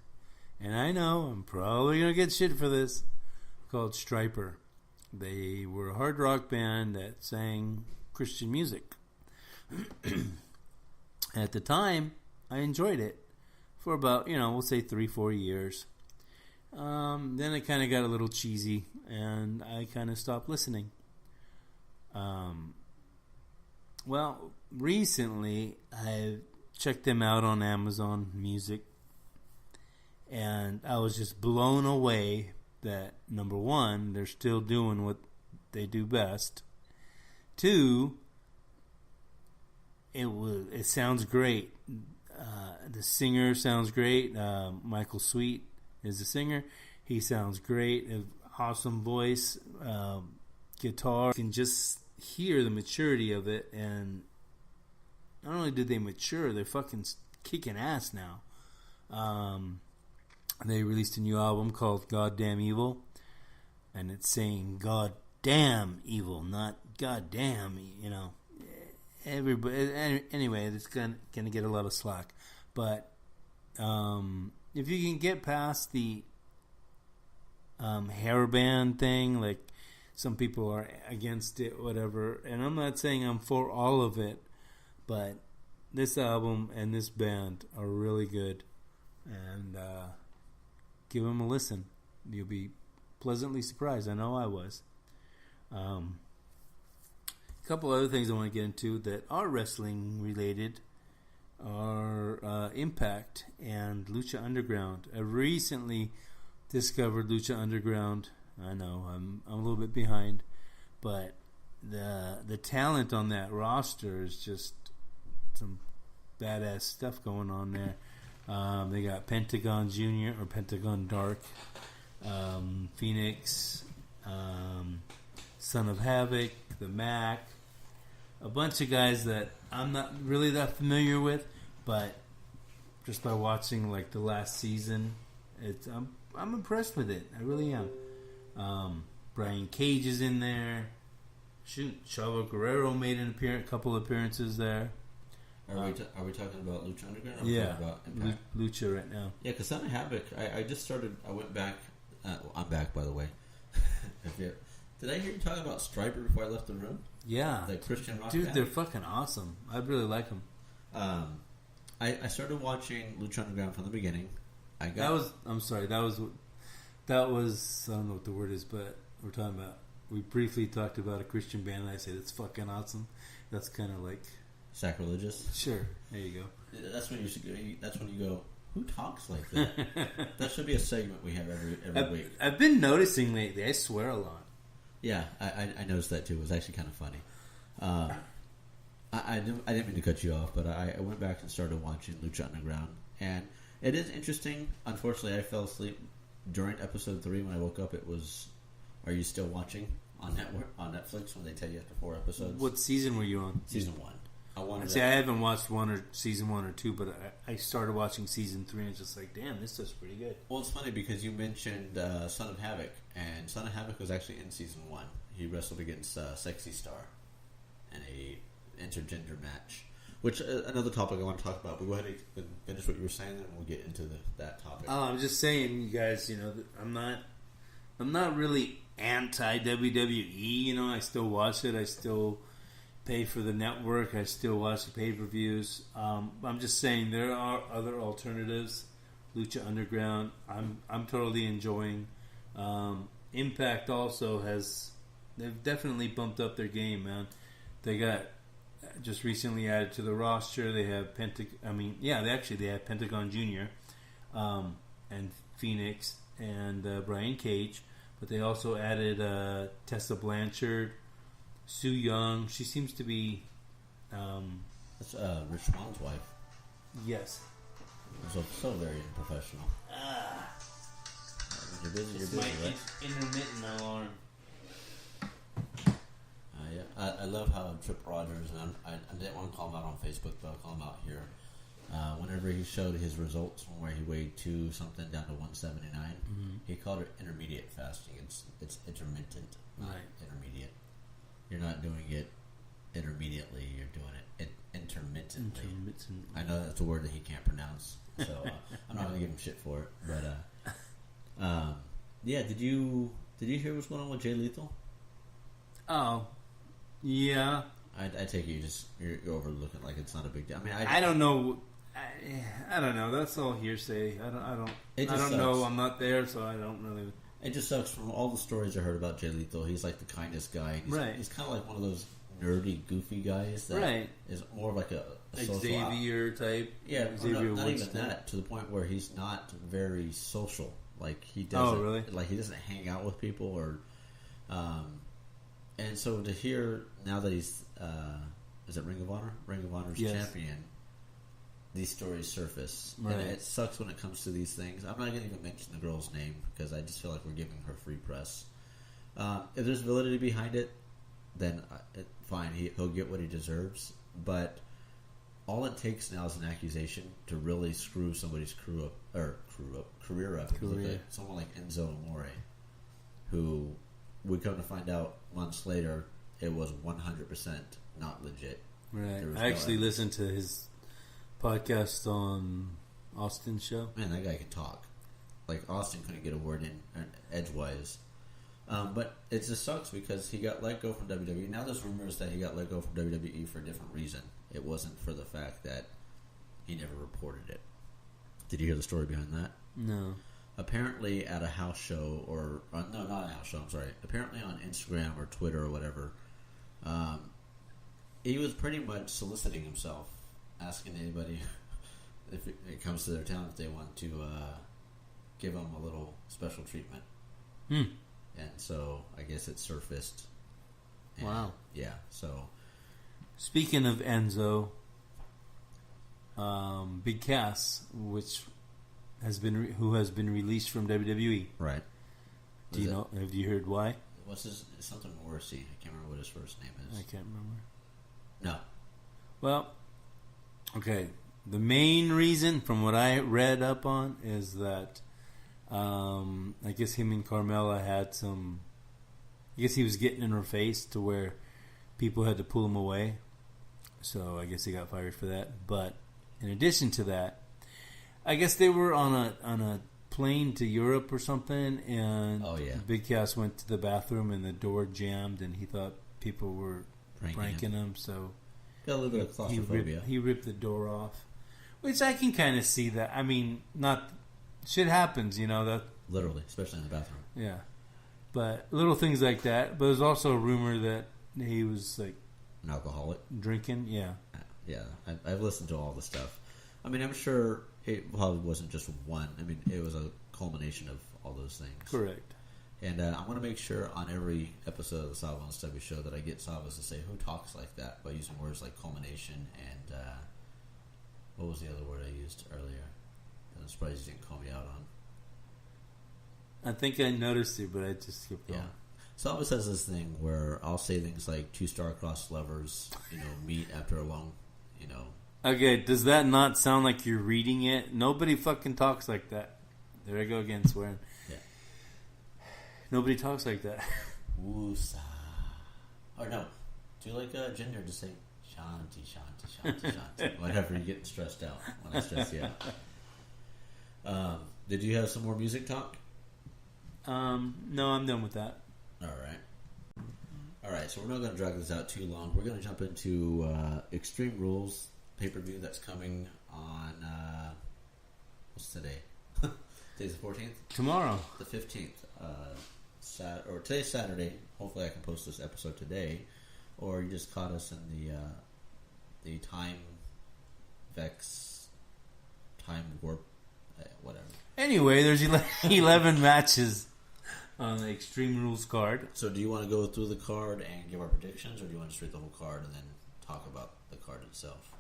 and I know I'm probably going to get shit for this, called Stryper. They were a hard rock band that sang Christian music. At the time, I enjoyed it for about, we'll say 3-4 years. Then it kind of got a little cheesy, and I kind of stopped listening. Well, recently I checked them out on Amazon Music, and I was just blown away that, number one, they're still doing what they do best. 2, it sounds great. The singer sounds great. Michael Sweet is the singer. He sounds great. Awesome voice, guitar. You can just hear the maturity of it, and not only did they mature, they're fucking kicking ass now. They released a new album called Goddamn Evil, and it's saying God damn evil, not goddamn, Everybody, anyway, it's gonna get a lot of slack. But if you can get past the hairband thing, like some people are against it, whatever, and I'm not saying I'm for all of it, but this album and this band are really good, and give them a listen. You'll be pleasantly surprised. I know I was. A couple other things I want to get into that are wrestling related are Impact and Lucha Underground. I recently discovered Lucha Underground. I know I'm a little bit behind, but the talent on that roster is just some badass stuff going on there. They got Pentagon Jr. or Pentagon Dark, Phoenix, Son of Havoc, the Mac, a bunch of guys that I'm not really that familiar with, but just by watching like the last season, I'm impressed with it. I really am. Brian Cage is in there. Shoot, Chavo Guerrero made a couple appearances there. Are we talking about Lucha Underground? Or Yeah, about Impact? Lucha right now. Yeah, because Son of Havoc, I just started. I went back. I'm back, by the way. Did I hear you talking about Striper before I left the room? Yeah, The Christian rock dude, band? they're fucking awesome. I really like them. I started watching Lucha Underground from the beginning. That was I don't know what the word is, but we're talking about. We briefly talked about a Christian band, and I said it's fucking awesome. That's kind of like sacrilegious. Sure, there you go. That's when you should go. That's when you go. Who talks like that? That should be a segment we have every week. I've been noticing lately. I swear a lot. Yeah, I noticed that too. It was actually kind of funny. I didn't mean to cut you off, but I went back and started watching Lucha Underground, and it is interesting. Unfortunately, I fell asleep during episode 3. When I woke up, it was. Are you still watching on Netflix when they tell you after 4 episodes? What season were you on? Season 1. I haven't watched season 1 or 2, but I started watching season 3 and it's just like, damn, this stuff's pretty good. Well, it's funny because you mentioned Son of Havoc, and Son of Havoc was actually in season 1. He wrestled against Sexy Star in a intergender match, which another topic I want to talk about. But go ahead and finish what you were saying, and we'll get into that topic. Oh, I'm just saying, you guys. I'm not really anti WWE. I still watch it. I still pay for the network. I still watch the pay-per-views. I'm just saying there are other alternatives. Lucha Underground, I'm totally enjoying. Impact also they've definitely bumped up their game, man. They got just recently added to the roster. They have they have Pentagon Jr. And Phoenix and Brian Cage, but they also added Tessa Blanchard, Sue Young. She seems to be that's Rich Swan's wife. Yes. So very unprofessional. You're busy, right? Intermittent alarm. Yeah, I love how Trip Rogers, and I didn't want to call him out on Facebook, but I'll call him out here. Whenever he showed his results from where he weighed 2 something down to 179, he called it intermediate fasting. It's intermittent, not intermediate. You're not doing it intermediately. You're doing it intermittently. I know that's a word that he can't pronounce, so I'm not going to give him shit for it. But yeah, did you hear what's going on with Jay Lethal? Oh, yeah. I take it you're overlooking like it's not a big deal. I mean, I don't know. I don't know. That's all hearsay. I don't know. I'm not there, so I don't really. It just sucks. From all the stories I heard about Jay Lethal, he's like the kindest guy. He's kind of like one of those nerdy, goofy guys that is more of like a social Xavier type. Yeah, not even that. To the point where he's not very social. Like he doesn't. Oh, really? Like he doesn't hang out with people or. And so to hear now that he's is it Ring of Honor? Ring of Honor's champion. These stories surface, and it sucks when it comes to these things. I'm not going to even mention the girl's name because I just feel like we're giving her free press. If there's validity behind it, then fine, he'll get what he deserves. But all it takes now is an accusation to really screw somebody's career up. Look at someone like Enzo Amore, who we come to find out months later, it was 100% not legit. Right. I actually listened to his podcast on Austin's show. Man, that guy could talk. Like, Austin couldn't get a word in edgewise. But it just sucks because he got let go from WWE. Now there's rumors that he got let go from WWE for a different reason. It wasn't for the fact that he never reported it. Did you hear the story behind that? No. Apparently at a house show, no, not a house show, I'm sorry. Apparently on Instagram or Twitter or whatever, he was pretty much soliciting himself, asking anybody if it comes to their town if they want to give him a little special treatment. And so I guess it surfaced. And, wow. Yeah. So speaking of Enzo, Big Cass, who has been released from WWE. Right. Do you know? Have you heard why? What's his something Morrissey? I can't remember what his first name is. I can't remember. No. Well, okay. The main reason, from what I read up on, is that I guess him and Carmella had some. I guess he was getting in her face to where people had to pull him away. So I guess he got fired for that. But in addition to that, I guess they were on a plane to Europe or something, and Big Cass went to the bathroom and the door jammed, and he thought people were pranking him. So got a little bit of claustrophobia. He ripped the door off, which I can kind of see that. I mean, not shit happens, that literally, especially in the bathroom. Yeah, but little things like that. But there's also a rumor that he was like an alcoholic, drinking. Yeah. I've listened to all the stuff. I mean, I'm sure it probably wasn't just one. I mean, it was a culmination of all those things. Correct. And I want to make sure on every episode of the Savvo and Stubby show that I get Savvos to say who talks like that by using words like culmination and what was the other word I used earlier? I'm surprised you didn't call me out on. I think I noticed it, but I just skipped on. Yeah. Savvo says this thing where I'll say things like two star-crossed lovers, meet after a long, Okay, does that not sound like you're reading it? Nobody fucking talks like that. There I go again, swearing. Yeah. Nobody talks like that. Woosa. Or no, do you like Ginger to say Shanti, Shanti, Shanti, Shanti whenever you're getting stressed out, when I stress you out. Did you have some more music talk? No, I'm done with that. All right, so we're not going to drag this out too long. We're going to jump into Extreme Rules pay-per-view that's coming on, what's today? Today's the 14th? Tomorrow. The 15th. Today's Saturday. Hopefully I can post this episode today. Or you just caught us in the time vex, time warp, whatever. Anyway, there's 11 matches on the Extreme Rules card. So do you want to go through the card and give our predictions, or do you want to just read the whole card and then talk about the card itself?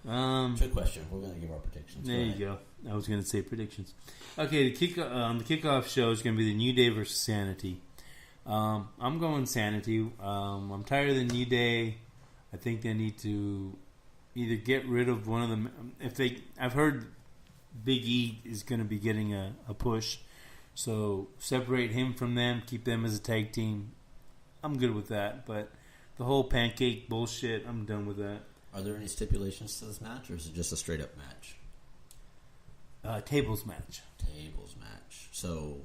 Trick question. We're going to give our predictions. There you go. I was going to say predictions. Okay, the kickoff show is going to be the New Day versus Sanity. I'm going Sanity. I'm tired of the New Day. I think they need to either get rid of one of them. I've heard Big E is going to be getting a push, so separate him from them. Keep them as a tag team. I'm good with that. But the whole pancake bullshit, I'm done with that. Are there any stipulations to this match, or is it just a straight up match? Tables match. Tables match. So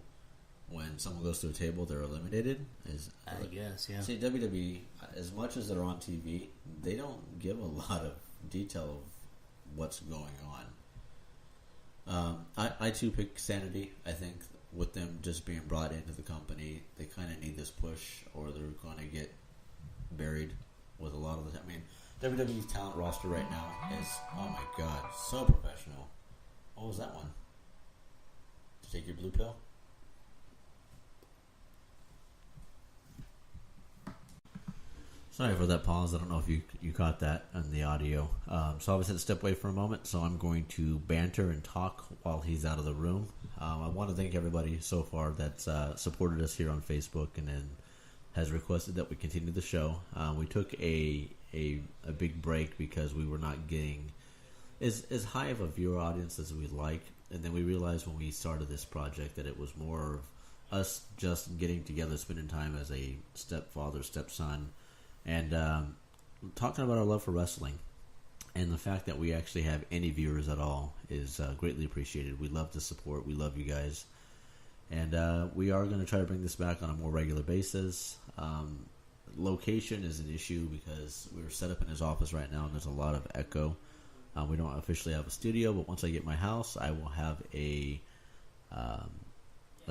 when someone goes to a table, they're eliminated? I guess, yeah. See, WWE, as much as they're on TV, they don't give a lot of detail of what's going on. I too pick Sanity. I think with them just being brought into the company, they kind of need this push, or they're going to get buried with a lot of the... I mean, WWE's talent roster right now is, oh my god, so professional. What was that one? To take your blue pill? Sorry for that pause. I don't know if you caught that on the audio. So I was had to step away for a moment, so I'm going to banter and talk while he's out of the room. I want to thank everybody so far that's supported us here on Facebook and then has requested that we continue the show. We took a big break because we were not getting as high of a viewer audience as we'd like, and then we realized when we started this project that it was more of us just getting together, spending time as a stepfather, stepson, and talking about our love for wrestling. And the fact that we actually have any viewers at all is greatly appreciated. We love the support. We love you guys. And we are going to try to bring this back on a more regular basis. Location is an issue because we're set up in his office right now and there's a lot of echo. We don't officially have a studio, but once I get my house, I will have a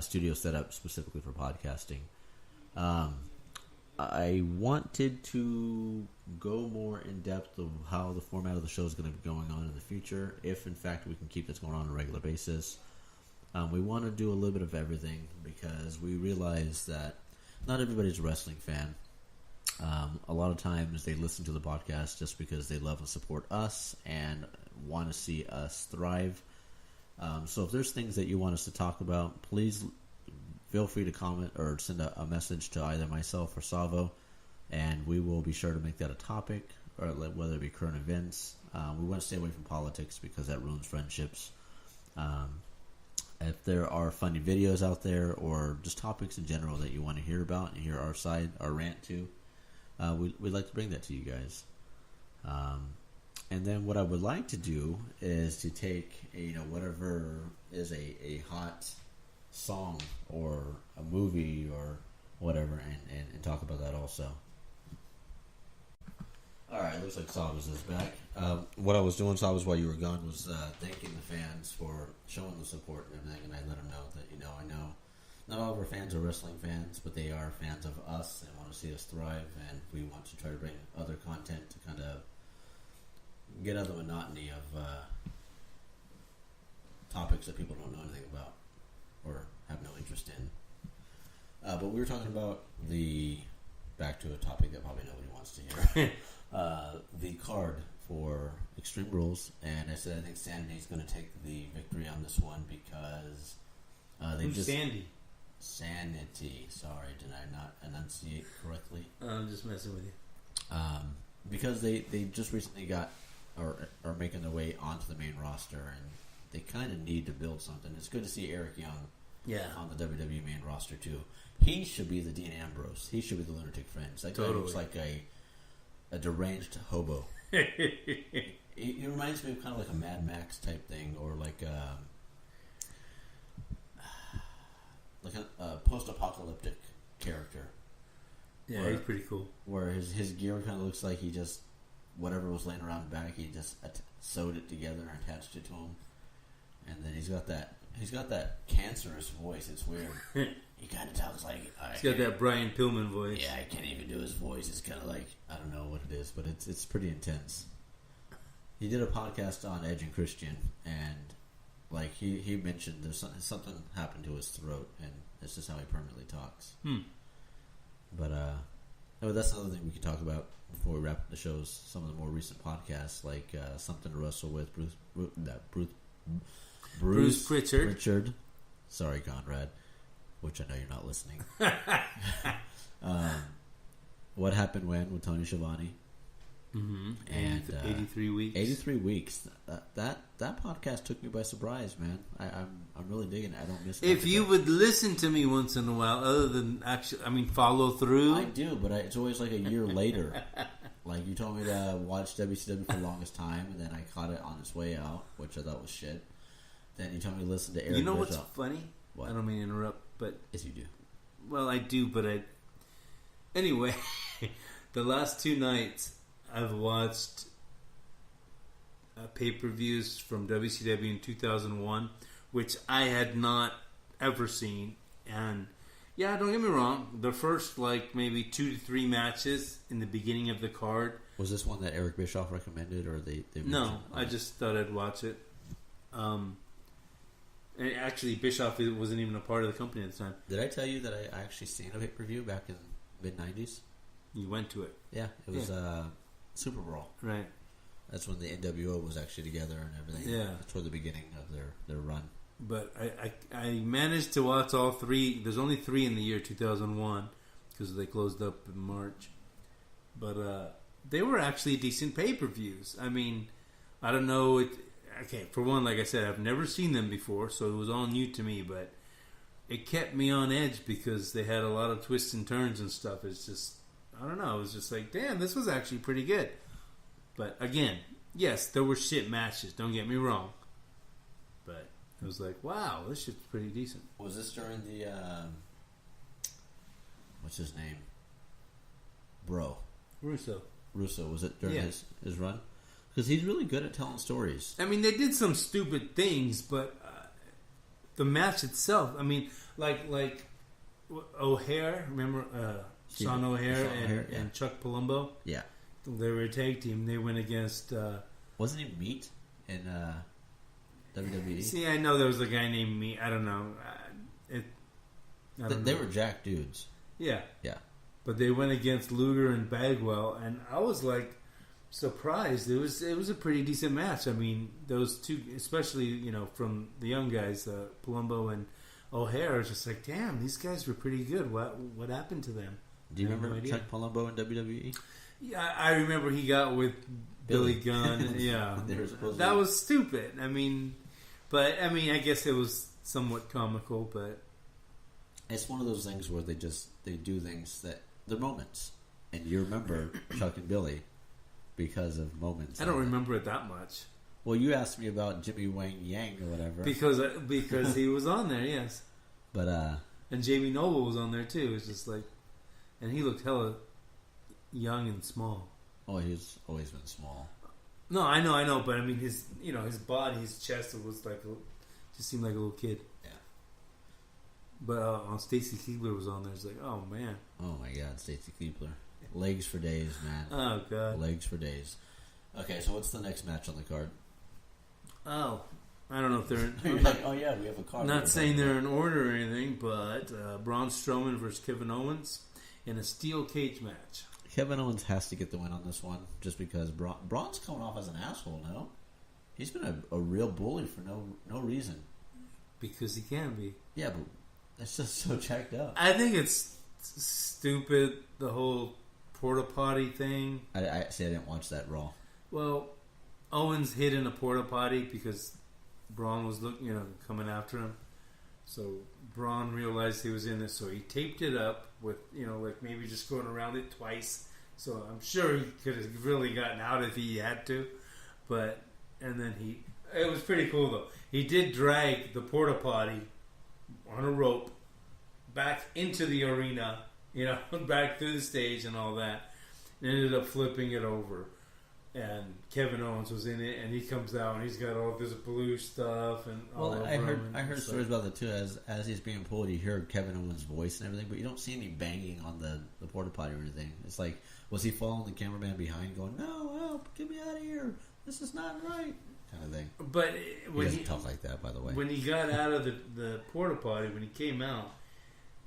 studio set up specifically for podcasting. I wanted to go more in depth of how the format of the show is going to be going on in the future, if in fact we can keep this going on a regular basis. We want to do a little bit of everything because we realize that not everybody's a wrestling fan. A lot of times they listen to the podcast just because they love and support us and want to see us thrive. So if there's things that you want us to talk about, please feel free to comment or send a message to either myself or Savvo, and we will be sure to make that a topic, or whether it be current events. We want to stay away from politics because that ruins friendships. If there are funny videos out there or just topics in general that you want to hear about and hear our side, our rant to, we'd like to bring that to you guys. And then what I would like to do is to take whatever is a hot song or a movie or whatever and talk about that also. Alright, looks like Savvo's is back. What I was doing, Savvo's, while you were gone was thanking the fans for showing the support and everything, and I let them know that, I know not all of our fans are wrestling fans, but they are fans of us and want to see us thrive, and we want to try to bring other content to kind of get out of the monotony of topics that people don't know anything about or have no interest in. But we were talking about back to a topic that probably nobody wants to hear, the card for Extreme Rules, and I said I think Sanity's going to take the victory on this one because Sanity. Sorry, did I not enunciate correctly? I'm just messing with you. Because they just recently got or are making their way onto the main roster, and they kind of need to build something. It's good to see Eric Young on the WWE main roster too. He should be the Dean Ambrose. He should be the Lunatic Fringe. That guy looks like a deranged hobo. He reminds me of kind of like a Mad Max type thing, or like a post-apocalyptic character. Yeah, he's pretty cool. Where his gear kind of looks like he just, whatever was laying around back, he just sewed it together and attached it to him. And then he's got that cancerous voice. It's weird. He kind of talks like... He's got that Brian Pillman voice. Yeah, I can't even do his voice. It's kind of like, I don't know what it is, but it's pretty intense. He did a podcast on Edge and Christian, and like he mentioned there's something happened to his throat, and it's just how he permanently talks. But that's another thing we could talk about before we wrap up the shows. Some of the more recent podcasts, like Something to Wrestle with, Bruce Pritchard. Sorry, Conrad, which I know you're not listening. What Happened When with Tony Schiavone. Mm-hmm. And 83 weeks. 83 weeks. That podcast took me by surprise, man. I'm really digging it. I don't miss it. If you would listen to me once in a while, other than follow through. I do, but it's always like a year later. Like, you told me to watch WCW for the longest time, and then I caught it on its way out, which I thought was shit. Then you told me to listen to Eric You know Bischoff. what's funny? What? I don't mean to interrupt, but... Yes, you do. Well, I do, but Anyway, the last 2 nights, I've watched pay-per-views from WCW in 2001, which I had not ever seen. And, yeah, don't get me wrong, the first, maybe 2 to 3 matches in the beginning of the card. Was this one that Eric Bischoff recommended, or they No, I just thought I'd watch it. And actually, Bischoff wasn't even a part of the company at the time. Did I tell you that I actually seen a pay-per-view back in mid-90s? You went to it. Yeah, it was Super Bowl. Right. That's when the NWO was actually together and everything. Yeah. Toward the beginning of their run. But I managed to watch all 3. There's only 3 in the year 2001 because they closed up in March. But they were actually decent pay-per-views. I mean, I don't know. Okay, for one, like I said, I've never seen them before, so it was all new to me. But it kept me on edge because they had a lot of twists and turns and stuff. It's just, I don't know. It was just like, damn, this was actually pretty good. But again, yes, there were shit matches. Don't get me wrong. But it was like, wow, this shit's pretty decent. Was this during the what's his name? Bro. Russo. Was it during his run? Because he's really good at telling stories. I mean, they did some stupid things, but the match itself, I mean, like O'Hare, remember Sean O'Hare and Chuck Palumbo? Yeah. They were a tag team. They went against... wasn't he Meat in WWE? See, I know there was a guy named Meat. I don't know. They were jack dudes. Yeah. Yeah. But they went against Luger and Bagwell, and I was like surprised. It was a pretty decent match. I mean, those two, especially from the young guys, Palumbo and O'Hare, was just like, damn, these guys were pretty good. What happened to them? Do you remember Chuck Palumbo in WWE? Yeah, I remember he got with Billy Gunn. Yeah, that was stupid. I mean, I guess it was somewhat comical, but it's one of those things where they do things that they're moments, and you remember Chuck and Billy because of moments. I don't remember it that much. Well, you asked me about Jimmy Wang Yang or whatever because he was on there, yes. But and Jamie Noble was on there too. It's just like, and he looked hella young and small. Oh, he's always been small. No, I know, but I mean his body, his chest was like just seemed like a little kid. Yeah. But on Stacy Keibler was on there. It's like, oh man. Oh my God, Stacy Keibler, legs for days, man. Oh God, legs for days. Okay, so what's the next match on the card? Oh, I don't know if they're You're like, oh yeah, we have a card. Not saying they're in order or anything, but Braun Strowman versus Kevin Owens in a steel cage match. Kevin Owens has to get the win on this one, just because Braun's coming off as an asshole now. He's been a real bully for no reason. Because he can be. Yeah, but it's just so jacked up. I think it's stupid, the whole porta potty thing. I didn't watch that Raw. Well, Owens hid in a porta potty because Braun was coming after him. So Braun realized he was in this, so he taped it up with, like maybe just going around it twice. So I'm sure he could have really gotten out if he had to. It was pretty cool though. He did drag the porta potty on a rope back into the arena, back through the stage and all that. And ended up flipping it over. And Kevin Owens was in it, and he comes out, and he's got all this blue stuff and all over him. I heard stories about that too. As he's being pulled, you hear Kevin Owens' voice and everything, but you don't see any banging on the porta potty or anything. It's like, was he following the cameraman behind, going, "No, help, get me out of here! This is not right," kind of thing. But he doesn't talk like that, by the way. When he got out of the porta potty, when he came out,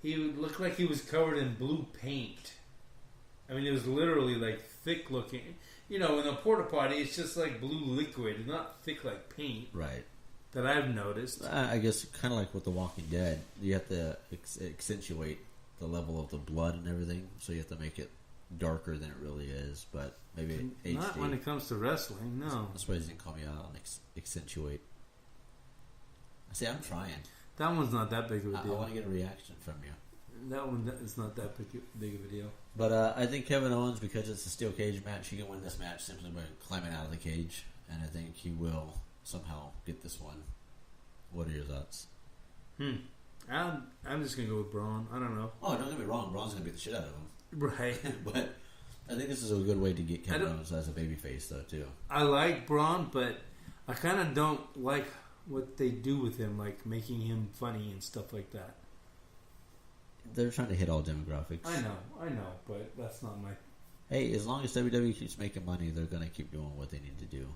he looked like he was covered in blue paint. I mean, it was literally like thick looking. In a porta potty, it's just like blue liquid. It's not thick like paint. Right. That I've noticed. I guess kind of like with The Walking Dead, you have to accentuate the level of the blood and everything, so you have to make it darker than it really is. But maybe HD. Not when it comes to wrestling, no. That's why he didn't call me out on accentuate. I say I'm trying. That one's not that big of a deal. I want to get a reaction from you. That one is not that big of a deal. But I think Kevin Owens, because it's a steel cage match, he can win this match simply by climbing out of the cage. And I think he will somehow get this one. What are your thoughts? I'm just going to go with Braun. I don't know. Oh, don't get me wrong. Braun's going to beat the shit out of him. Right. But I think this is a good way to get Kevin Owens as a babyface, though, too. I like Braun, but I kind of don't like what they do with him, like making him funny and stuff like that. They're trying to hit all demographics. I know, but that's not my... Hey, as long as WWE keeps making money, they're going to keep doing what they need to do.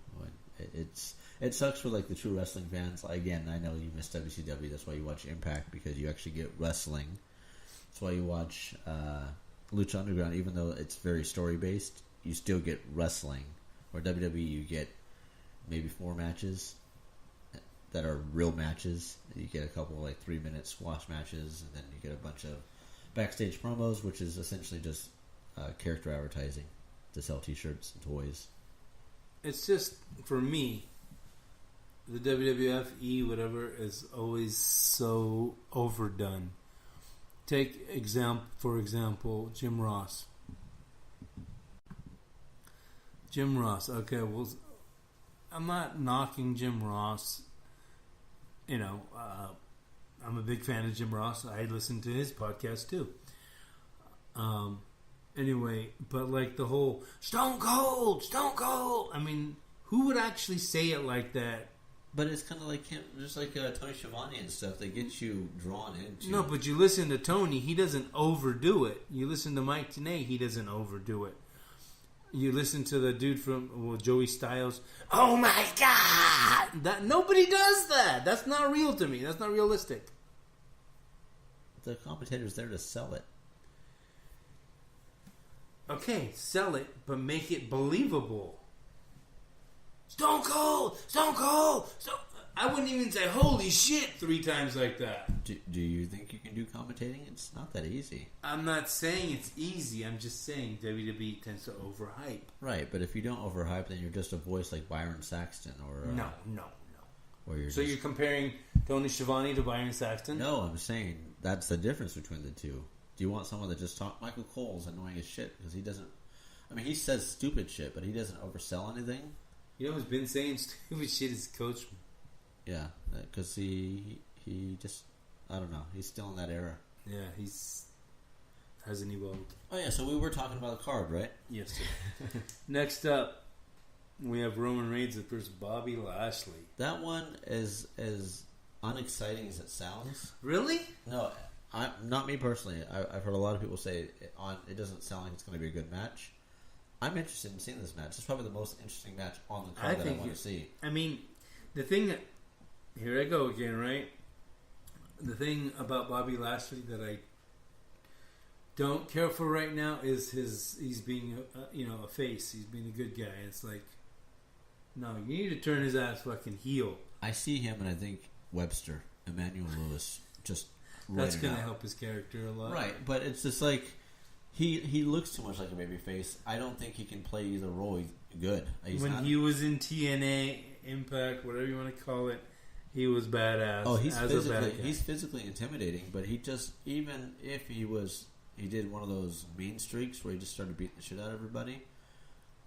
It sucks for like the true wrestling fans. Again, I know you miss WCW. That's why you watch Impact, because you actually get wrestling. That's why you watch Lucha Underground, even though it's very story based. You still get wrestling. Or WWE, you get maybe 4 matches that are real matches. You get a couple like 3-minute squash matches, and then you get a bunch of backstage promos, which is essentially just character advertising to sell T-shirts and toys. It's just, for me, the WWF whatever is always so overdone. Take for example, Jim Ross. Jim Ross. Okay, well, I'm not knocking Jim Ross. You know, I'm a big fan of Jim Ross. I listen to his podcast too. Anyway, but like the whole Stone Cold. I mean, who would actually say it like that? But it's kind of like him, just like Tony Schiavone and stuff. They get you drawn into. No, but you listen to Tony, he doesn't overdo it. You listen to Mike Tenay, he doesn't overdo it. You listen to the dude from Joey Styles. Oh my God! That nobody does that. That's not real to me. That's not realistic. The commentator's there to sell it. Okay, sell it, but make it believable. Stone Cold! I wouldn't even say holy shit 3 times like that. Do you think you can do commentating? It's not that easy. I'm not saying it's easy. I'm just saying WWE tends to overhype. Right, but if you don't overhype, then you're just a voice like Byron Saxton or... No. Or So you're comparing Tony Schiavone to Byron Saxton? No, I'm saying that's the difference between the two. Do you want someone that just talk? Michael Cole's annoying as shit because he doesn't... I mean, he says stupid shit, but he doesn't oversell anything. You know who's been saying stupid shit is Coach. Yeah, because he just... I don't know. He's still in that era. Yeah, hasn't evolved. Oh, yeah, so we were talking about the card, right? Yes, sir. Next up, we have Roman Reigns versus Bobby Lashley. That one is as unexciting as it sounds. Really? No, not me personally. I've heard a lot of people say it doesn't sound like it's going to be a good match. I'm interested in seeing this match. It's probably the most interesting match on the card that I want to see. I mean, the thing... Here I go again, right? The thing about Bobby Lashley that I don't care for right now is he's being a face. He's being a good guy. It's like, no, you need to turn his ass fucking heel. I see him, and I think Webster, Emmanuel Lewis, just that's going to help his character a lot, right? But it's just like he looks too much like a babyface. I don't think he can play either role good. He was in TNA, Impact, whatever you want to call it. He was badass. Oh, he's physically intimidating, but he just, even if he did one of those mean streaks where he just started beating the shit out of everybody,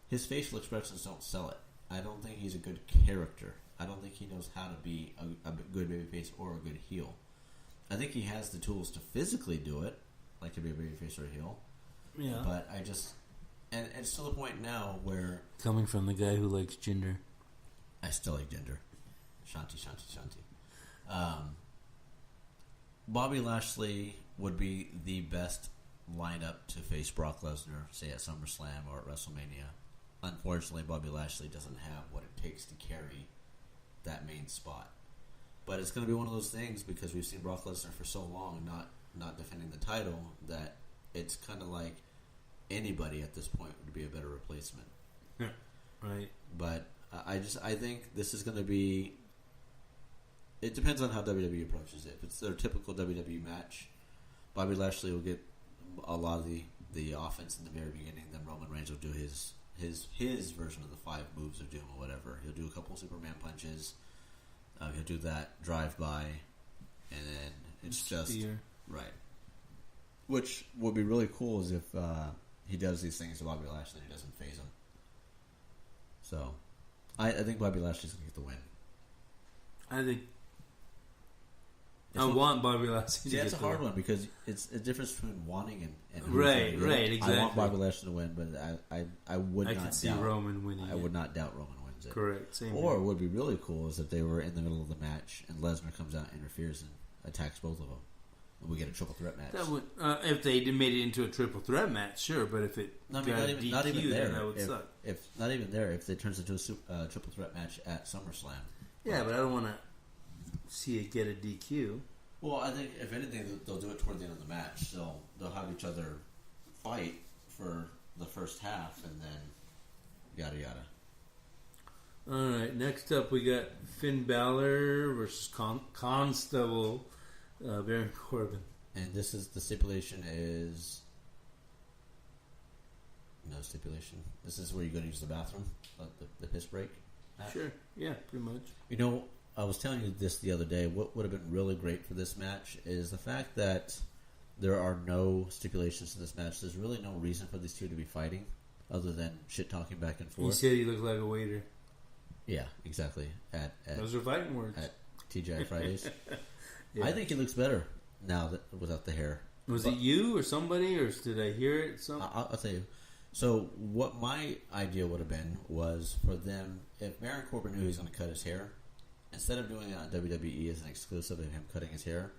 his facial expressions don't sell it. I don't think he's a good character. I don't think he knows how to be a good babyface or a good heel. I think he has the tools to physically do it, like to be a babyface or a heel. Yeah. But I just, and it's to the point now where... Coming from the guy who likes ginger. I still like ginger. Shanti. Bobby Lashley would be the best lineup to face Brock Lesnar, say at SummerSlam or at WrestleMania. Unfortunately, Bobby Lashley doesn't have what it takes to carry that main spot. But it's going to be one of those things because we've seen Brock Lesnar for so long not defending the title that it's kind of like anybody at this point would be a better replacement. Yeah. Right. But I think this is going to be... It depends on how WWE approaches it. If it's their typical WWE match, Bobby Lashley will get a lot of the offense in the very beginning. Then Roman Reigns will do his version of the 5 moves of doom or whatever. He'll do a couple of Superman punches. He'll do that drive-by, and then it's just... Right. Which would be really cool is if he does these things to Bobby Lashley and he doesn't phase him. So, I think Bobby Lashley's going to get the win. I want Bobby Lashley to get the win. That's a hard one because it's a difference between wanting and right, exactly. I want Bobby Lashley to win, but I would not could see Roman winning. I would not doubt Roman wins it. Correct. Same or what would be really cool is if they were in the middle of the match and Lesnar comes out and interferes and attacks both of them. And we get a triple threat match. That would, if they made it into a triple threat match, sure. But if it not even there, that would suck. If not even there, if it turns into a triple threat match at SummerSlam. Yeah, but I don't want to see it get a DQ. Well, I think if anything, they'll do it toward the end of the match. They'll have each other fight for the first half, and then yada yada. All right. Next up, we got Finn Balor versus Constable Baron Corbin. And the stipulation is no stipulation. This is where you go to use the bathroom, the piss break. Sure. Yeah, pretty much. You know, I was telling you this the other day. What would have been really great for this match is the fact that there are no stipulations to this match. There's really no reason for these two to be fighting other than shit talking back and forth. You said he looked like a waiter. Yeah, exactly. At Those are fighting words. At TGI Fridays. Yeah. I think he looks better now that without the hair. Was it you or somebody, or did I hear it? I'll tell you. So what my idea would have been was for them, if Baron Corbin knew he was going to cut his hair, instead of doing it on WWE as an exclusive of him cutting his hair,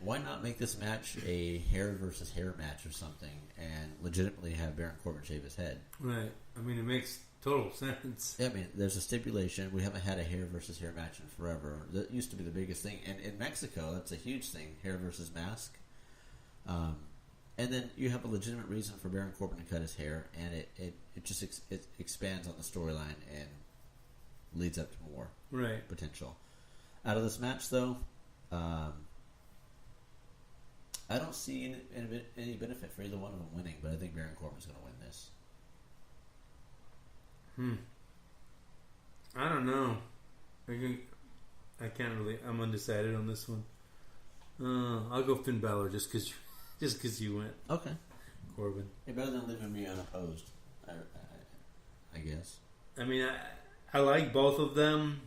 why not make this match a hair versus hair match or something and legitimately have Baron Corbin shave his head? Right. I mean, it makes total sense. I mean, there's a stipulation. We haven't had a hair versus hair match in forever. That used to be the biggest thing. And in Mexico, that's a huge thing, hair versus mask. And then you have a legitimate reason for Baron Corbin to cut his hair, and it just it expands on the storyline and leads up to more potential. Out of this match, though, I don't see any benefit for either one of them winning, but I think Baron Corbin's going to win this. I don't know. I can't really. I'm undecided on this one. I'll go Finn Balor just because you went. Okay. Corbin. Hey, better than leaving me unopposed, I guess. I mean, I like both of them.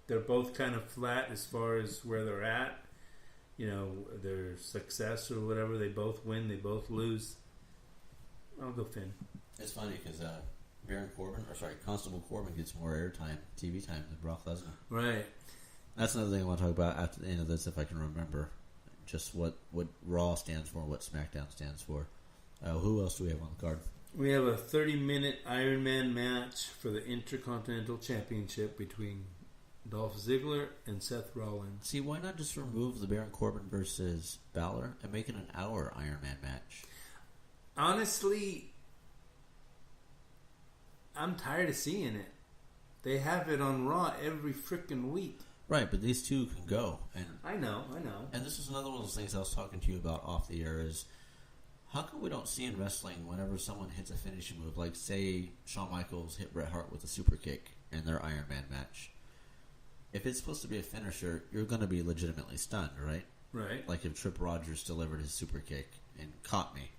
They're both kind of flat as far as where they're at. You know, their success or whatever. They both win. They both lose. I'll go Finn. It's funny because Constable Corbin gets more airtime, TV time than Brock Lesnar. Right. That's another thing I want to talk about after the end of this, if I can remember. Just what Raw stands for, what SmackDown stands for. Who else do we have on the card? We have a 30-minute Iron Man match for the Intercontinental Championship between Dolph Ziggler and Seth Rollins. See, why not just remove the Baron Corbin versus Balor and make it an hour Iron Man match? Honestly, I'm tired of seeing it. They have it on Raw every freaking week. Right, but these two can go. And I know. And this is another one of those things I was talking to you about off the air is, how come we don't see in wrestling whenever someone hits a finishing move, like say Shawn Michaels hit Bret Hart with a super kick in their Iron Man match. If it's supposed to be a finisher, you're going to be legitimately stunned, right? Right. Like if Tripp Rogers delivered his super kick and caught me.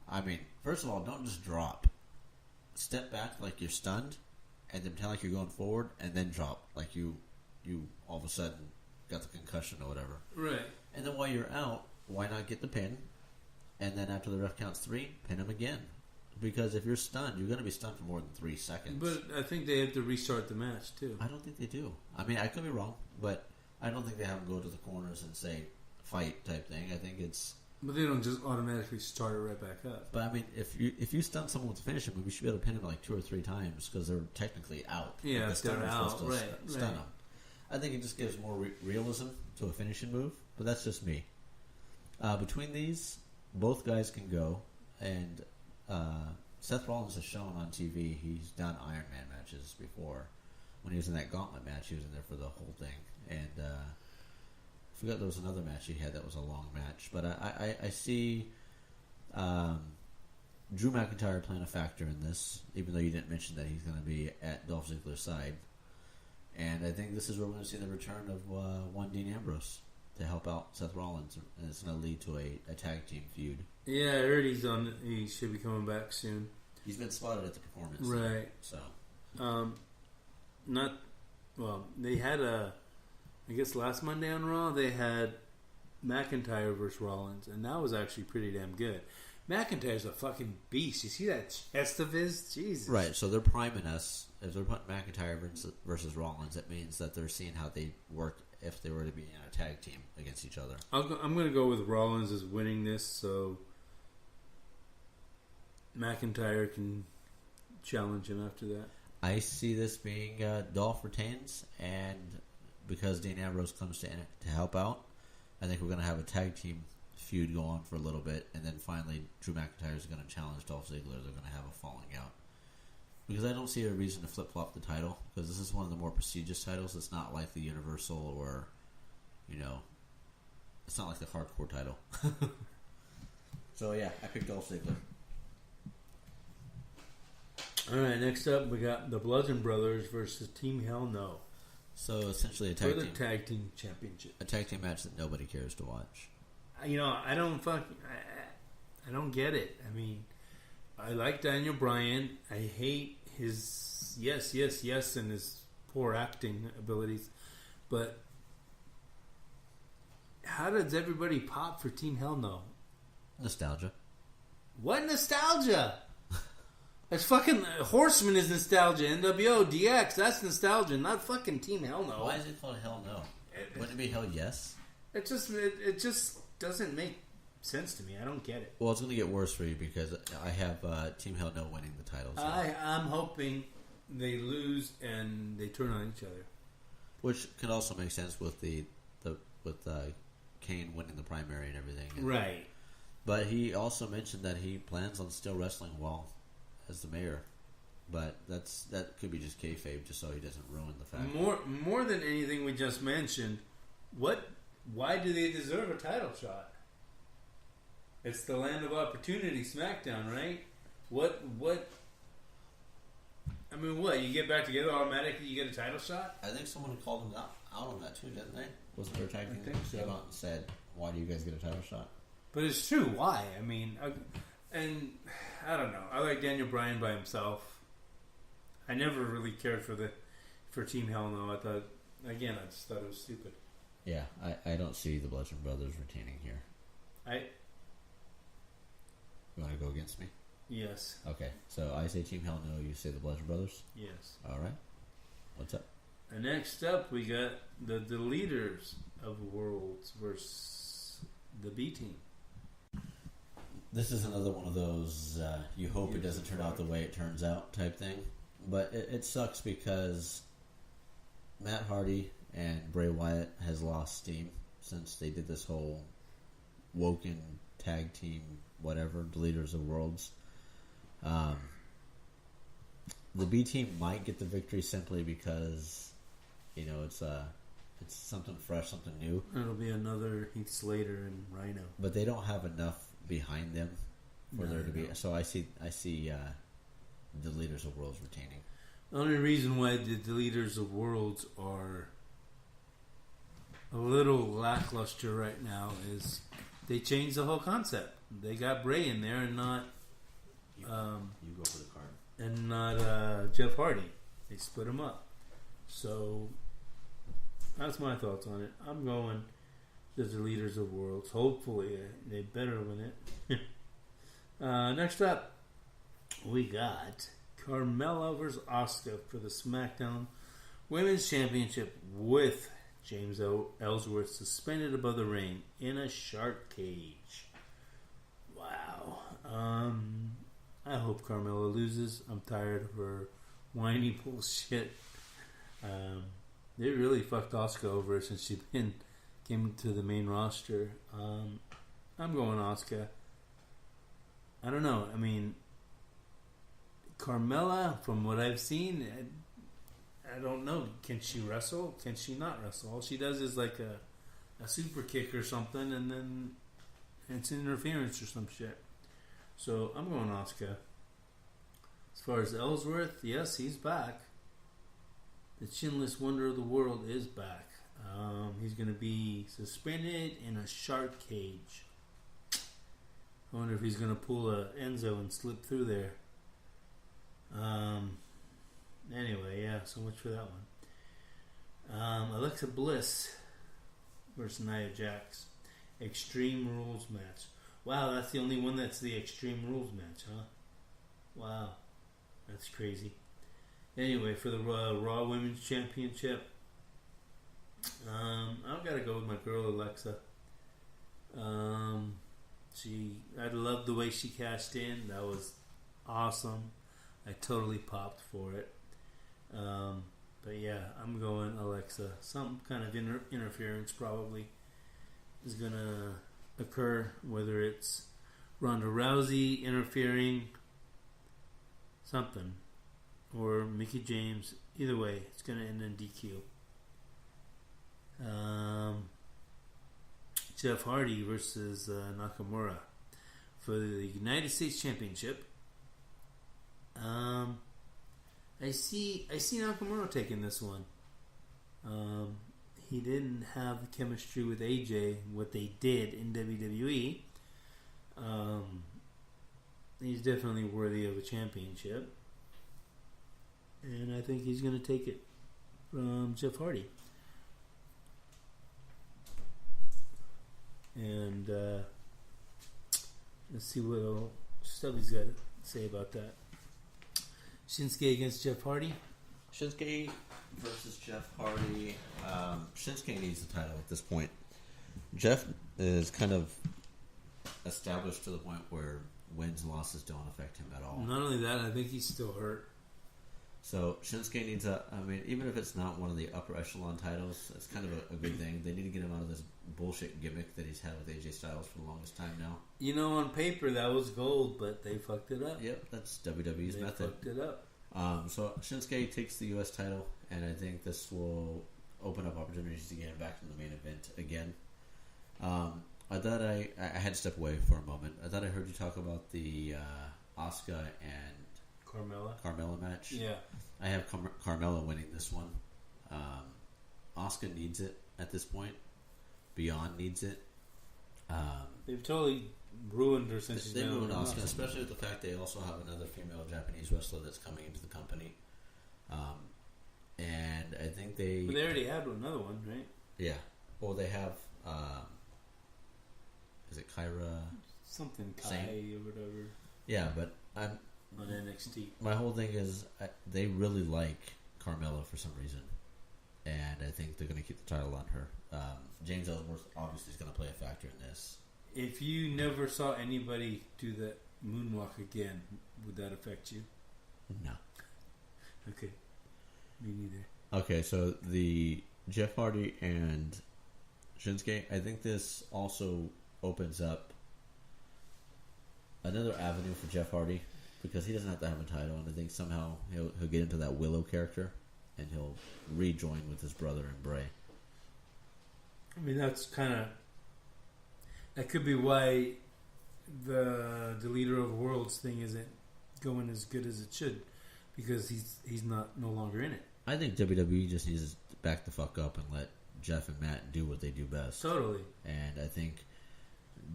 I mean, first of all, don't just drop. Step back like you're stunned, and then pretend like you're going forward, and then drop like you all of a sudden got the concussion or whatever. Right. And then while you're out, why not get the pin? And then after the ref counts 3, pin him again. Because if you're stunned, you're going to be stunned for more than 3 seconds. But I think they have to restart the match, too. I don't think they do. I mean, I could be wrong, but I don't think they have them go to the corners and say, fight type thing. I think it's... But they don't just automatically start it right back up. But I mean, if you stun someone with a finishing move, you should be able to pin them like 2 or 3 times because they're technically out. Yeah, if they're out. Right. Stun them. I think it just gives more realism to a finishing move, but that's just me. Between these, both guys can go, and Seth Rollins has shown on TV he's done Iron Man matches before. When he was in that gauntlet match, he was in there for the whole thing. And I forgot there was another match he had that was a long match. But I see Drew McIntyre playing a factor in this, even though you didn't mention that he's going to be at Dolph Ziggler's side. And I think this is where we're going to see the return of one Dean Ambrose to help out Seth Rollins, and it's going to lead to a tag team feud. Yeah, I heard he should be coming back soon. He's been spotted at the performance. Right. So. They had I guess last Monday on Raw, they had McIntyre versus Rollins, and that was actually pretty damn good. McIntyre's a fucking beast. You see that chest of his? Jesus. Right, so they're priming us. If they're putting McIntyre versus Rollins, it means that they're seeing how they work if they were to be in a tag team against each other. I'm going to go with Rollins as winning this, so McIntyre can challenge him after that. I see this being Dolph retains, and because Dean Ambrose comes to help out, I think we're going to have a tag team feud go on for a little bit, and then finally Drew McIntyre is going to challenge Dolph Ziggler. They're going to have a falling out. Because I don't see a reason to flip-flop the title, because this is one of the more prestigious titles. It's not like the Universal or, it's not like the hardcore title. So yeah, I picked Dolph Ziggler. All right, next up we got the Bludgeon Brothers versus Team Hell No So essentially, for the tag team championship. a tag team match that nobody cares to watch. You know, I don't get it. I mean, I like Daniel Bryan. I hate his yes, and his poor acting abilities. But how does everybody pop for Team Hell No? Nostalgia. What nostalgia? That's fucking Horseman is nostalgia. NWO, DX, that's nostalgia, not fucking Team Hell No. Why is it called Hell No? Wouldn't it be Hell Yes? It just doesn't make sense to me. I don't get it. Well, it's going to get worse for you because I have Team Hell No winning the titles. I'm hoping they lose and they turn on each other. Which could also make sense with with Kane winning the primary and everything. Right. But he also mentioned that he plans on still wrestling while as the mayor. But that could be just kayfabe, just so he doesn't ruin the fact. More than anything we just mentioned, why do they deserve a title shot? It's the land of opportunity, SmackDown, right? What? I mean, what? You get back together automatically, you get a title shot? I think someone called him out on that too, didn't they? Wasn't there a tag team I think so. Came out and said, "Why do you guys get a title shot?" But it's true. Why? I mean, and I don't know. I like Daniel Bryan by himself. I never really cared for Team Hell No. I just thought it was stupid. Yeah, I don't see the Bludgeon Brothers retaining here. You want to go against me? Yes. Okay, so I say Team Hell No, you say the Bludgeon Brothers? Yes. All right. What's up? And next up, we got the Deleters of Worlds versus the B Team. This is another one of those you hope it doesn't turn out the way it turns out type thing. But it sucks because Matt Hardy and Bray Wyatt has lost steam since they did this whole Woken tag team, whatever, Deleters of Worlds. The B team might get the victory simply because, it's something fresh, something new. It'll be another Heath Slater and Rhino. But they don't have enough behind them for there to be. So I see the Deleters of Worlds retaining. The only reason why the Deleters of Worlds are a little lackluster right now is they changed the whole concept. They got Bray in there and not You go for the card. and not Jeff Hardy. They split him up. So that's my thoughts on it. I'm going the Deleters of Worlds. Hopefully they better win it. Next up, we got Carmella versus Asuka for the SmackDown Women's Championship with James Ellsworth suspended above the ring in a shark cage. Wow. I hope Carmella loses. I'm tired of her whiny bullshit. They really fucked Asuka over since she came to the main roster. I'm going Asuka. I don't know. I mean, Carmella, from what I've seen, I don't know. Can she wrestle? Can she not wrestle? All she does is like a super kick or something, and then it's interference or some shit. So I'm going Asuka. As far as Ellsworth, yes, he's back. The chinless wonder of the world is back. He's going to be suspended in a shark cage. I wonder if he's going to pull a Enzo and slip through there. Anyway, yeah, so much for that one. Alexa Bliss versus Nia Jax. Extreme Rules match. Wow, that's the only one that's the Extreme Rules match, huh? Wow, that's crazy. Anyway, for the Raw Women's Championship, I've got to go with my girl Alexa. I loved the way she cashed in. That was awesome. I totally popped for it. But yeah, I'm going Alexa. Some kind of interference probably is going to occur, whether it's Ronda Rousey interfering, something, or Mickie James. Either way, it's going to end in DQ. Jeff Hardy versus Nakamura for the United States Championship. I see Nakamura taking this one. He didn't have the chemistry with AJ, what they did in WWE. He's definitely worthy of a championship. And I think he's going to take it from Jeff Hardy. And let's see what Stubby's got to say about that. Shinsuke against Jeff Hardy. Shinsuke versus Jeff Hardy. Shinsuke needs the title at this point. Jeff is kind of established to the point where wins and losses don't affect him at all. Not only that, I think he's still hurt. So Shinsuke needs even if it's not one of the upper echelon titles, it's kind of a good thing. They need to get him out of this bullshit gimmick that he's had with AJ Styles for the longest time now. You know, on paper that was gold, but they fucked it up. Yep, that's WWE's method. They fucked it up. So Shinsuke takes the U.S. title, and I think this will open up opportunities to get him back in the main event again. I thought I had to step away for a moment. I thought I heard you talk about the Asuka and Carmella match. Yeah. I have Carmella winning this one. Asuka needs it at this point. Beyond needs it. They've totally ruined her since she's been ruined on Asuka, especially with the fact they also have another female Japanese wrestler that's coming into the company. And I think But they already had another one, right? Yeah. Well, they have... is it Kyra? Something Kai Same. or whatever. Yeah, but I'm... On NXT. My whole thing is they really like Carmella for some reason. And I think they're going to keep the title on her. James Ellsworth obviously is going to play a factor in this. If you never saw anybody do that moonwalk again, would that affect you? No. Okay. Me neither. Okay, so the Jeff Hardy and Shinsuke, I think this also opens up another avenue for Jeff Hardy because he doesn't have to have a title, and I think somehow he'll get into that Willow character and he'll rejoin with his brother and Bray. I mean, that could be why the Leader of Worlds thing isn't going as good as it should, because he's no longer in it. I think WWE just needs to back the fuck up and let Jeff and Matt do what they do best. Totally. And I think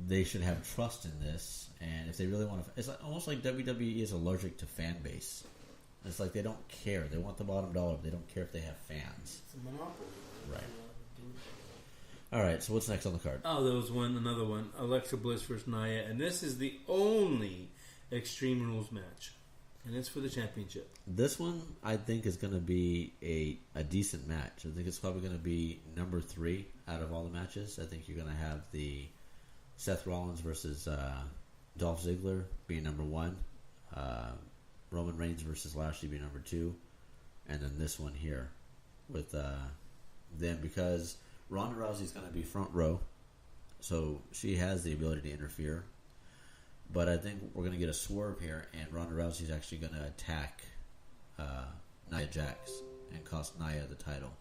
they should have trust in this. And if they really want to, it's almost like WWE is allergic to fan base. It's like they don't care. They want the bottom dollar. They don't care if they have fans. It's a monopoly. Right. All right. So what's next on the card? Oh, there was another one. Alexa Bliss versus Nia, and this is the only Extreme Rules match, and it's for the championship. This one, I think, is going to be a decent match. I think it's probably going to be number 3 out of all the matches. I think you're going to have the Seth Rollins versus Dolph Ziggler being number 1. Roman Reigns versus Lashley being number 2. And then this one here with them, because Ronda Rousey's going to be front row, so she has the ability to interfere. But I think we're going to get a swerve here, and Ronda Rousey's actually going to attack Nia Jax and cost Nia the title,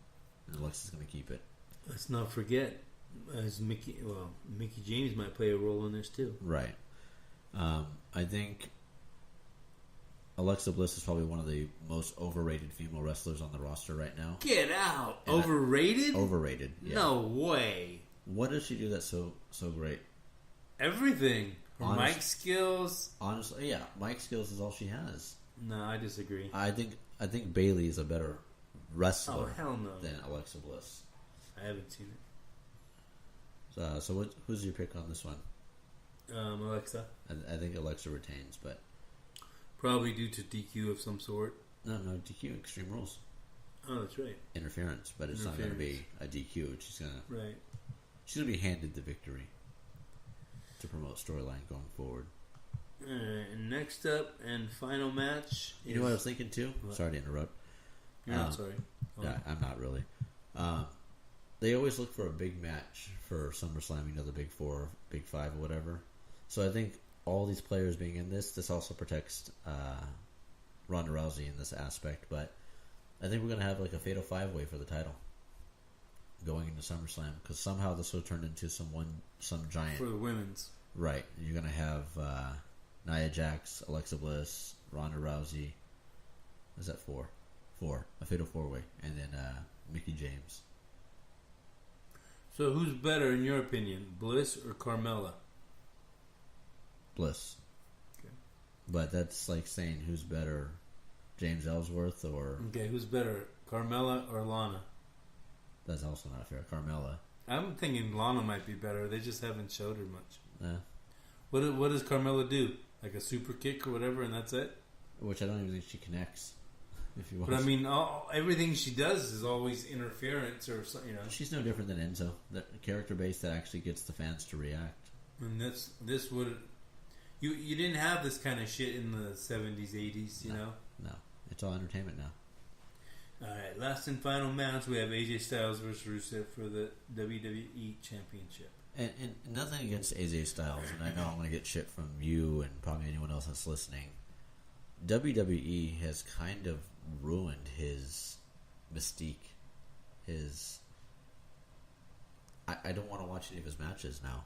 and Alexa's going to keep it. Let's not forget, as Mickey James might play a role in this too. Right. I think Alexa Bliss is probably one of the most overrated female wrestlers on the roster right now. Get out! And Overrated? Overrated. Yeah. No way. What does she do that's so great? Everything. Her mic skills. Honestly, yeah, mic skills is all she has. No, I disagree. I think Bayley is a better wrestler than Alexa Bliss. I haven't seen it. So who's your pick on this one? Alexa. I think Alexa retains, but probably due to DQ of some sort. No, DQ, Extreme Rules. Oh, that's right. Interference, but it's not going to be a DQ. She's gonna be handed the victory to promote storyline going forward. Next up and final match. You know what I was thinking too? What? Sorry to interrupt. You're not sorry. Yeah, I'm not really. They always look for a big match for SummerSlam, the Big 4, Big 5, or whatever. So I think all these players being in this also protects Ronda Rousey in this aspect. But I think we're going to have like a fatal 5-way for the title going into SummerSlam, because somehow this will turn into some giant for the women's. Right. You're going to have Nia Jax, Alexa Bliss, Ronda Rousey, Is that 4? 4. A fatal 4-way. And then Mickey James. So who's better in your opinion, Bliss or Carmella? Bliss. Okay. But that's like saying who's better, James Ellsworth or... Okay, who's better, Carmella or Lana? That's also not fair. Carmella. I'm thinking Lana might be better. They just haven't showed her much. Yeah. What does Carmella do? Like a super kick or whatever, and that's it? Which I don't even think she connects. If you watch. But I mean, everything she does is always interference or something, you know. She's no different than Enzo. The character base that actually gets the fans to react. And this would you didn't have this kind of shit in the 70s, 80s, you know. No, it's all entertainment now. All right, last and final match, we have AJ Styles versus Rusev for the WWE Championship. And nothing against AJ Styles, and I know I'm going to get shit from you and probably anyone else that's listening. WWE has kind of ruined his mystique. I don't want to watch any of his matches now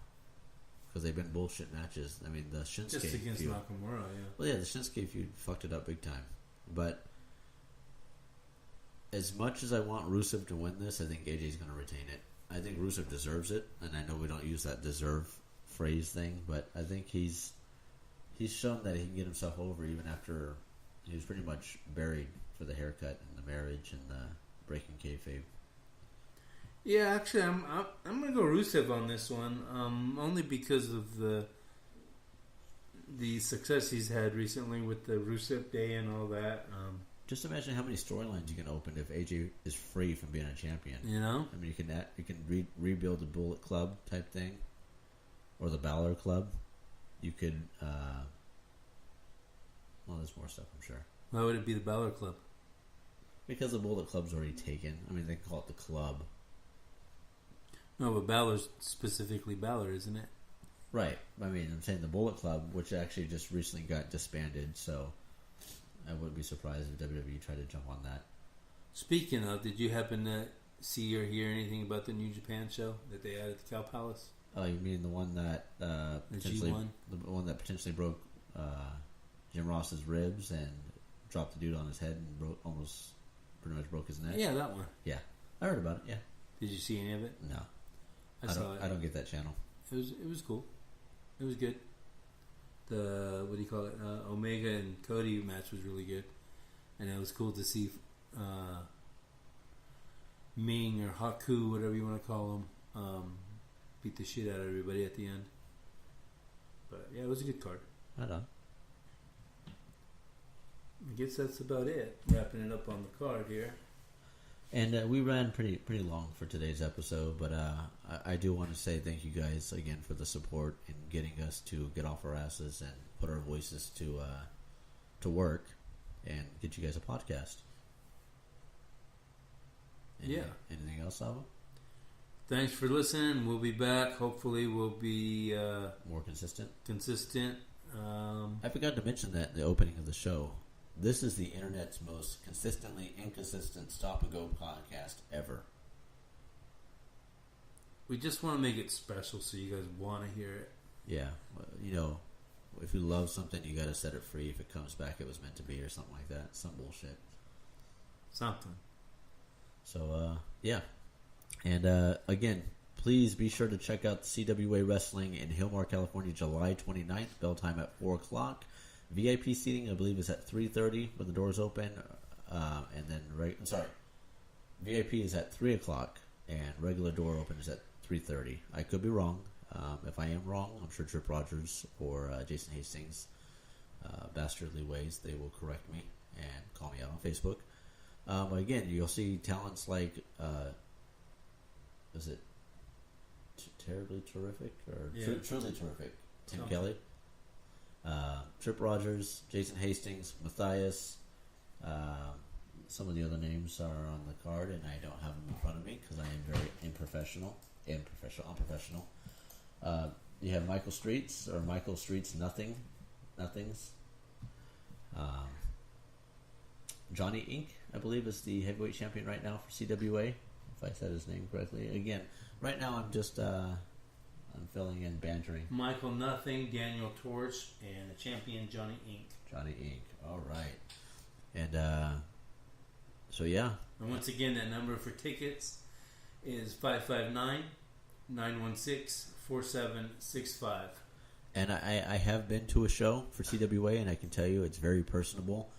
because they've been bullshit matches. I mean, the Shinsuke Just against feud. Nakamura, yeah. Well, yeah, the Shinsuke feud fucked it up big time. But as much as I want Rusev to win this, I think AJ's going to retain it. I think Rusev deserves it, and I know we don't use that deserve phrase thing, but I think he's shown that he can get himself over even after he was pretty much buried for the haircut and the marriage and the breaking kayfabe. Yeah, actually, I'm gonna go Rusev on this one, only because of the success he's had recently with the Rusev Day and all that. Just imagine how many storylines you can open if AJ is free from being a champion. You know, I mean, you can rebuild the Bullet Club type thing, or the Balor Club. You could, well, there's more stuff, I'm sure. Why would it be the Balor Club? Because the Bullet Club's already taken. I mean, they call it the club. No, but Balor's specifically Balor, isn't it? Right. I mean, I'm saying the Bullet Club, which actually just recently got disbanded, so I wouldn't be surprised if WWE tried to jump on that. Speaking of, did you happen to see or hear anything about the New Japan show that they had at the Cow Palace? Oh, you mean the one that potentially G1? The one that potentially broke Jim Ross's ribs and dropped the dude on his head and almost pretty much broke his neck? Yeah, that one. Yeah. I heard about it, yeah. Did you see any of it? No. I saw it. I don't get that channel. It was cool. It was good. The what do you call it? Omega and Cody match was really good, and it was cool to see Ming or Haku, whatever you want to call him, beat the shit out of everybody at the end. But yeah, it was a good card. Right on. I guess that's about it. Wrapping it up on the card here. And we ran pretty long for today's episode, but I do want to say thank you guys again for the support in getting us to get off our asses and put our voices to work and get you guys a podcast. Anything else, Savvo? Thanks for listening. We'll be back. Hopefully, we'll be more consistent. I forgot to mention that in the opening of the show. This is the internet's most consistently inconsistent stop-and-go podcast ever. We just want to make it special so you guys want to hear it. Yeah. You know, if you love something, you got to set it free. If it comes back, it was meant to be or something like that. Some bullshit. Something. So, yeah. And, again, please be sure to check out CWA Wrestling in Hillmore, California, July 29th. Bell time at 4 o'clock. VIP seating, I believe, is at 3:30 when the doors open, and then VIP is at 3 o'clock, and regular door open is at 3:30. I could be wrong. If I am wrong, I'm sure Trip Rogers or Jason Hastings, bastardly ways, they will correct me and call me out on Facebook. But again, you'll see talents like, is it Terribly Terrific or Truly Terrific? Tim Kelly. Trip Rogers, Jason Hastings, Matthias. Some of the other names are on the card, and I don't have them in front of me because I am very unprofessional. You have Michael Streets Nothings. Johnny Inc., I believe, is the heavyweight champion right now for CWA, if I said his name correctly. Again, right now I'm just I'm filling in, bantering. Michael Nothing, Daniel Torch, and the champion Johnny Inc. All right. And so yeah. And once again, that number for tickets is 559-916-4765. And I have been to a show for CWA, and I can tell you it's very personable.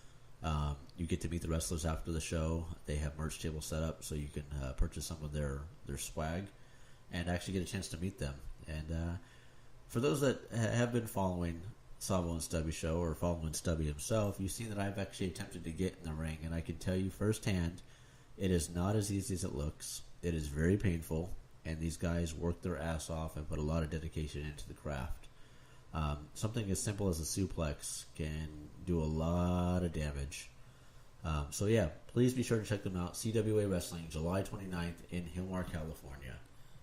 You get to meet the wrestlers after the show. They have merch tables set up so you can purchase some of their swag and actually get a chance to meet them. And for those that have been following Savvo and Stubby show or following Stubby himself, you've seen that I've actually attempted to get in the ring, and I can tell you firsthand, it is not as easy as it looks. It is very painful, and these guys work their ass off and put a lot of dedication into the craft. Something as simple as a suplex can do a lot of damage. So yeah, please be sure to check them out. CWA Wrestling, July 29th in Hilmar, California.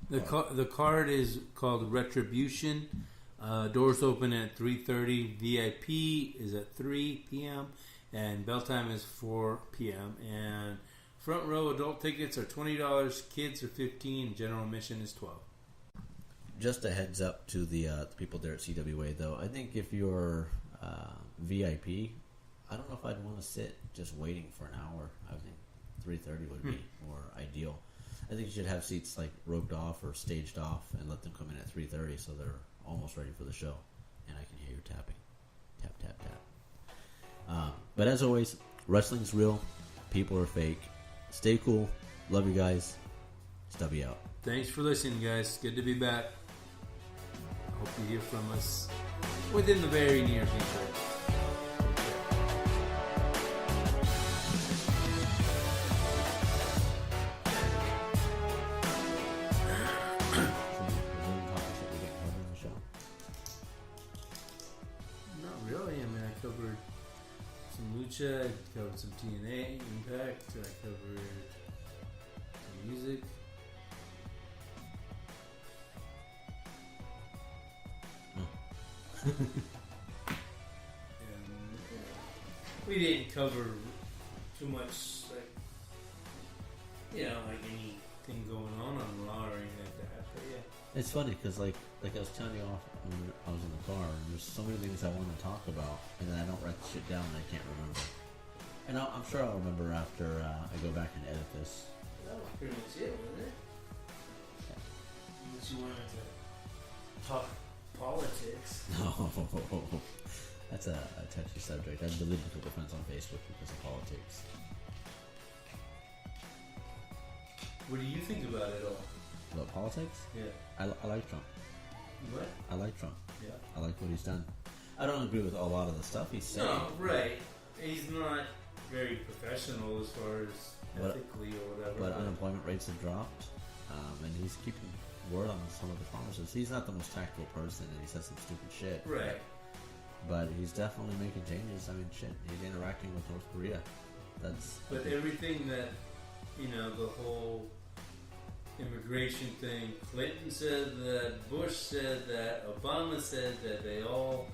The card is called Retribution. Doors open at 3:30. VIP is at 3 p.m. and bell time is 4 p.m. And front row adult tickets are $20. Kids are $15. General admission is $12. Just a heads up to the people there at CWA, though. I think if you're VIP, I don't know if I'd want to sit just waiting for an hour. I think 3:30 would be more ideal. I think you should have seats like roped off or staged off and let them come in at 3:30 so they're almost ready for the show. And I can hear you tapping. Tap, tap, tap. But as always, wrestling's real. People are fake. Stay cool. Love you guys. Stubby out. Thanks for listening, guys. Good to be back. Hope you hear from us within the very near future. Not really. I mean, I covered some Lucha, I covered some TNA, Impact, I covered some music. And we didn't cover too much, like, like anything going on Raw or anything like that. But yeah, It's funny because, like I was telling you off when I was in the car, and there's so many things I want to talk about, and then I don't write the shit down and I can't remember. And I'm sure I'll remember after I go back and edit this. that was pretty much it, wasn't it? Unless you wanted to talk politics. No, that's a touchy subject. I've deleted a couple friends on Facebook because of politics. What do you think about it all? About politics? Yeah. I like Trump. What? I like Trump. Yeah. I like what he's done. I don't agree with a lot of the stuff he's saying. No, right. He's not very professional as far as ethically or whatever. But unemployment rates have dropped, and he's keeping word on some of the promises. He's not the most tactful person, and he says some stupid shit. Right. But he's definitely making changes. I mean, shit, he's interacting with North Korea. But everything that, the whole immigration thing, Clinton said that, Bush said that, Obama said that they all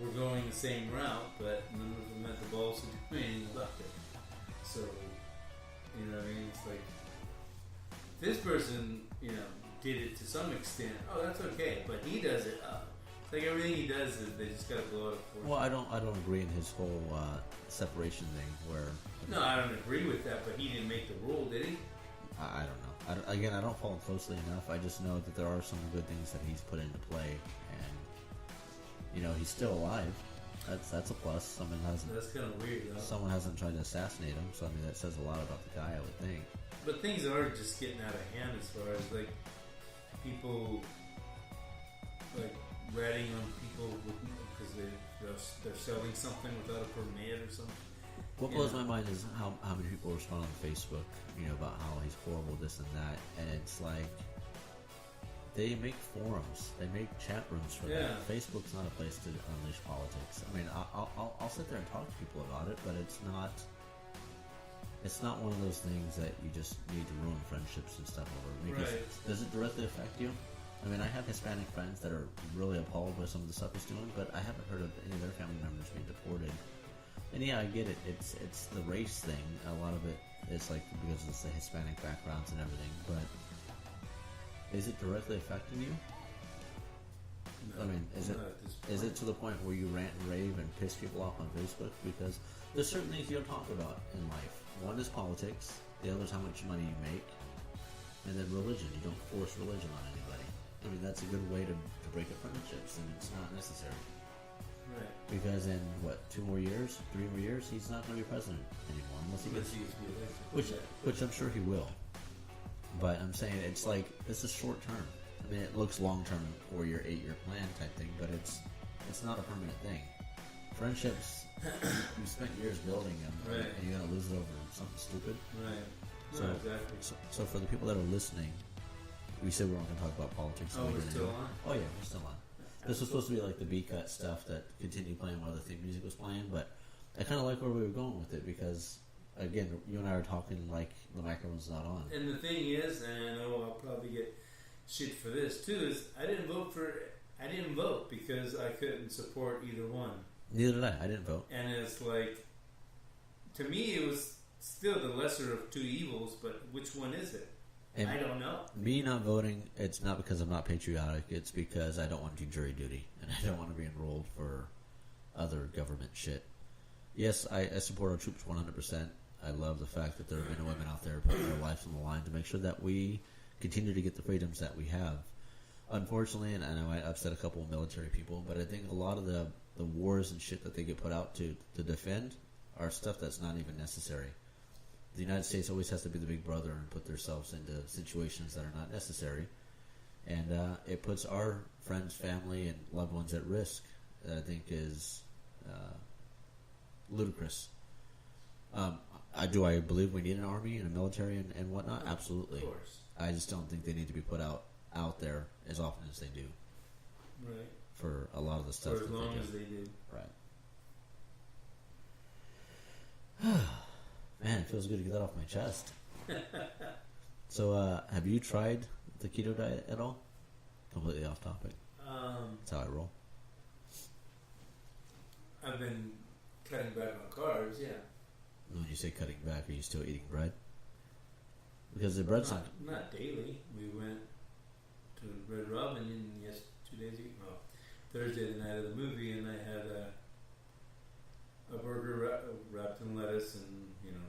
were going the same route, but none of them had the balls to do anything about it. So, you know what I mean? It's like, this person, did it to some extent. Oh, that's okay, but he does it. It's like everything he does is they just gotta blow it up for him. Well, I don't agree in his whole separation thing. Where no, I don't agree with that. But he didn't make the rule, did he? I don't know. I don't follow closely enough. I just know that there are some good things that he's put into play, and he's still alive. That's a plus. That's kind of weird, though. Someone hasn't tried to assassinate him, so I mean that says a lot about the guy, I would think. But things are just getting out of hand as far as like people like ratting on people because they're selling something without a permit or something. What blows my mind is how many people respond on Facebook, about how he's horrible, this and that, and it's like they make forums, they make chat rooms for that. Facebook's not a place to unleash politics. I mean, I'll sit there and talk to people about it, but it's not one of those things that you just need to ruin friendships and stuff over. Because does it directly affect you? I mean, I have Hispanic friends that are really appalled by some of the stuff he's doing, but I haven't heard of any of their family members being deported. And yeah, I get it. It's the race thing. A lot of it is like because it's the Hispanic backgrounds and everything. But is it directly affecting you? I mean, is it to the point where you rant and rave and piss people off on Facebook? Because there's certain things you don't talk about in life. One is politics. The other is how much money you make. And then religion. You don't force religion on anybody. I mean, that's a good way to break up friendships, and it's not necessary. Right. Because in, 2 more years, 3 more years, he's not going to be president anymore. Unless he gets which I'm sure he will. But I'm saying it's like, this is short term. I mean, it looks long term, 4-year, 8-year plan type thing, but it's not a permanent thing. Friendships, you spent years building them, right, and you're going to lose it over something stupid. Right. So, No, exactly. So for the people that are listening, we said we weren't going to talk about politics. Oh, we're still on? Oh, yeah, we're still on. This was supposed to be like the B-cut stuff that continued playing while the theme music was playing, but I kind of like where we were going with it because, again, you and I are talking like the microphone's not on. And the thing is, and I know I'll probably get shit for this too, is I didn't vote because I couldn't support either one. Neither did I. I didn't vote. And it's like, to me, it was still the lesser of two evils, but which one is it? And I don't know. Me not voting, it's not because I'm not patriotic. It's because I don't want to do jury duty, and I don't want to be enrolled for other government shit. Yes, I support our troops 100%. I love the fact that there are men and women out there putting their lives on the line to make sure that we continue to get the freedoms that we have. Unfortunately, and I know I upset a couple of military people, but I think a lot of the wars and shit that they get put out to defend are stuff that's not even necessary. The United States always has to be the big brother and put themselves into situations that are not necessary. And it puts our friends, family, and loved ones at risk that I think is ludicrous. Do I believe we need an army and a military and whatnot? Absolutely. Of course. I just don't think they need to be put out there as often as they do. Right. For a lot of the stuff. For as long as they do. Right. Man, it feels good to get that off my chest. So, have you tried the keto diet at all? Completely off topic. That's how I roll. I've been cutting back on carbs, yeah. When you say cutting back, are you still eating bread? Because the bread's not daily. We went to Red Robin 2 days ago. Well, Thursday, the night of the movie, and I had a burger wrapped in lettuce and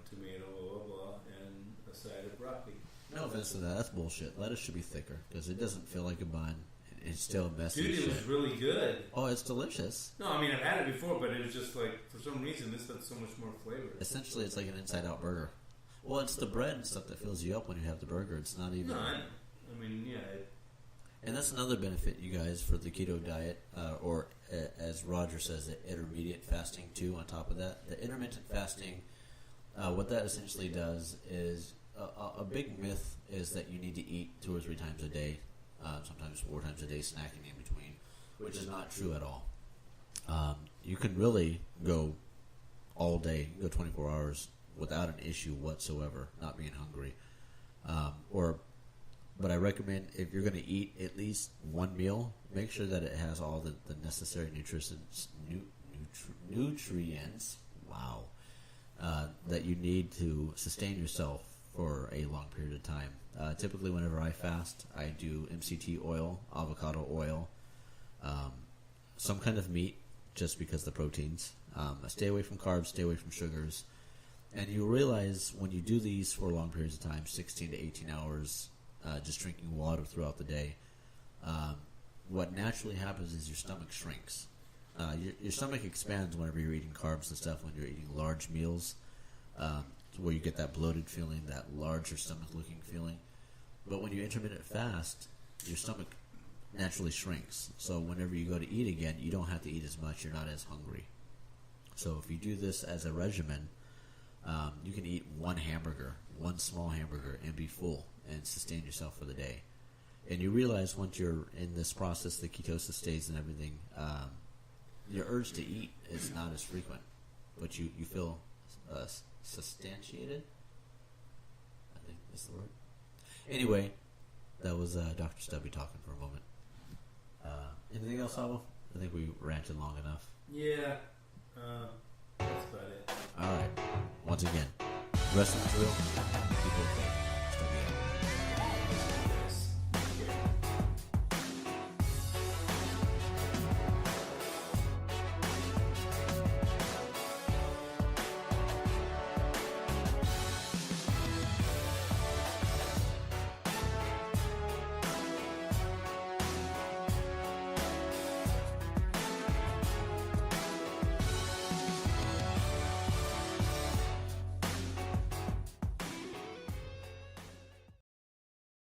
tomato, blah blah blah, and a side of broccoli. No offense to that. That's bullshit. Lettuce should be thicker because it doesn't feel like a bun. It's still messy. Dude, it was really good. Oh, it's delicious. No, I mean I've had it before, but it was just like for some reason this had so much more flavor. Essentially, it's like an inside-out burger. Well, it's the bread and stuff that fills you up when you have the burger. It's not even. No, I mean, yeah. And that's another benefit, you guys, for the keto diet, or as Roger says, it, intermediate fasting too. On top of that, the intermittent fasting, what that essentially does is a big myth is that you need to eat 2 or 3 times a day, sometimes 4 times a day, snacking in between, which is not true at all. You can really go all day, go 24 hours without an issue whatsoever, not being hungry, But I recommend if you're going to eat at least one meal, make sure that it has all the necessary nutrients. Wow, that you need to sustain yourself for a long period of time. Typically, whenever I fast, I do MCT oil, avocado oil, some kind of meat, just because the proteins. I stay away from carbs, stay away from sugars, and you realize when you do these for long periods of time, 16 to 18 hours. Just drinking water throughout the day, what naturally happens is your stomach shrinks. Your stomach expands whenever you're eating carbs and stuff, when you're eating large meals, where you get that bloated feeling, that larger stomach-looking feeling. But when you intermittent fast, your stomach naturally shrinks. So whenever you go to eat again, you don't have to eat as much. You're not as hungry. So if you do this as a regimen, you can eat one small hamburger, and be full and sustain yourself for the day. And you realize once you're in this process, the ketosis stays and everything, your urge to eat is not as frequent, but you feel substantiated, I think is the word. Anyway, that was Dr. Stubby talking for a moment. Anything else, Savvo? I think we ranted long enough. Yeah, that's about it. Alright, once again, wrestling drill.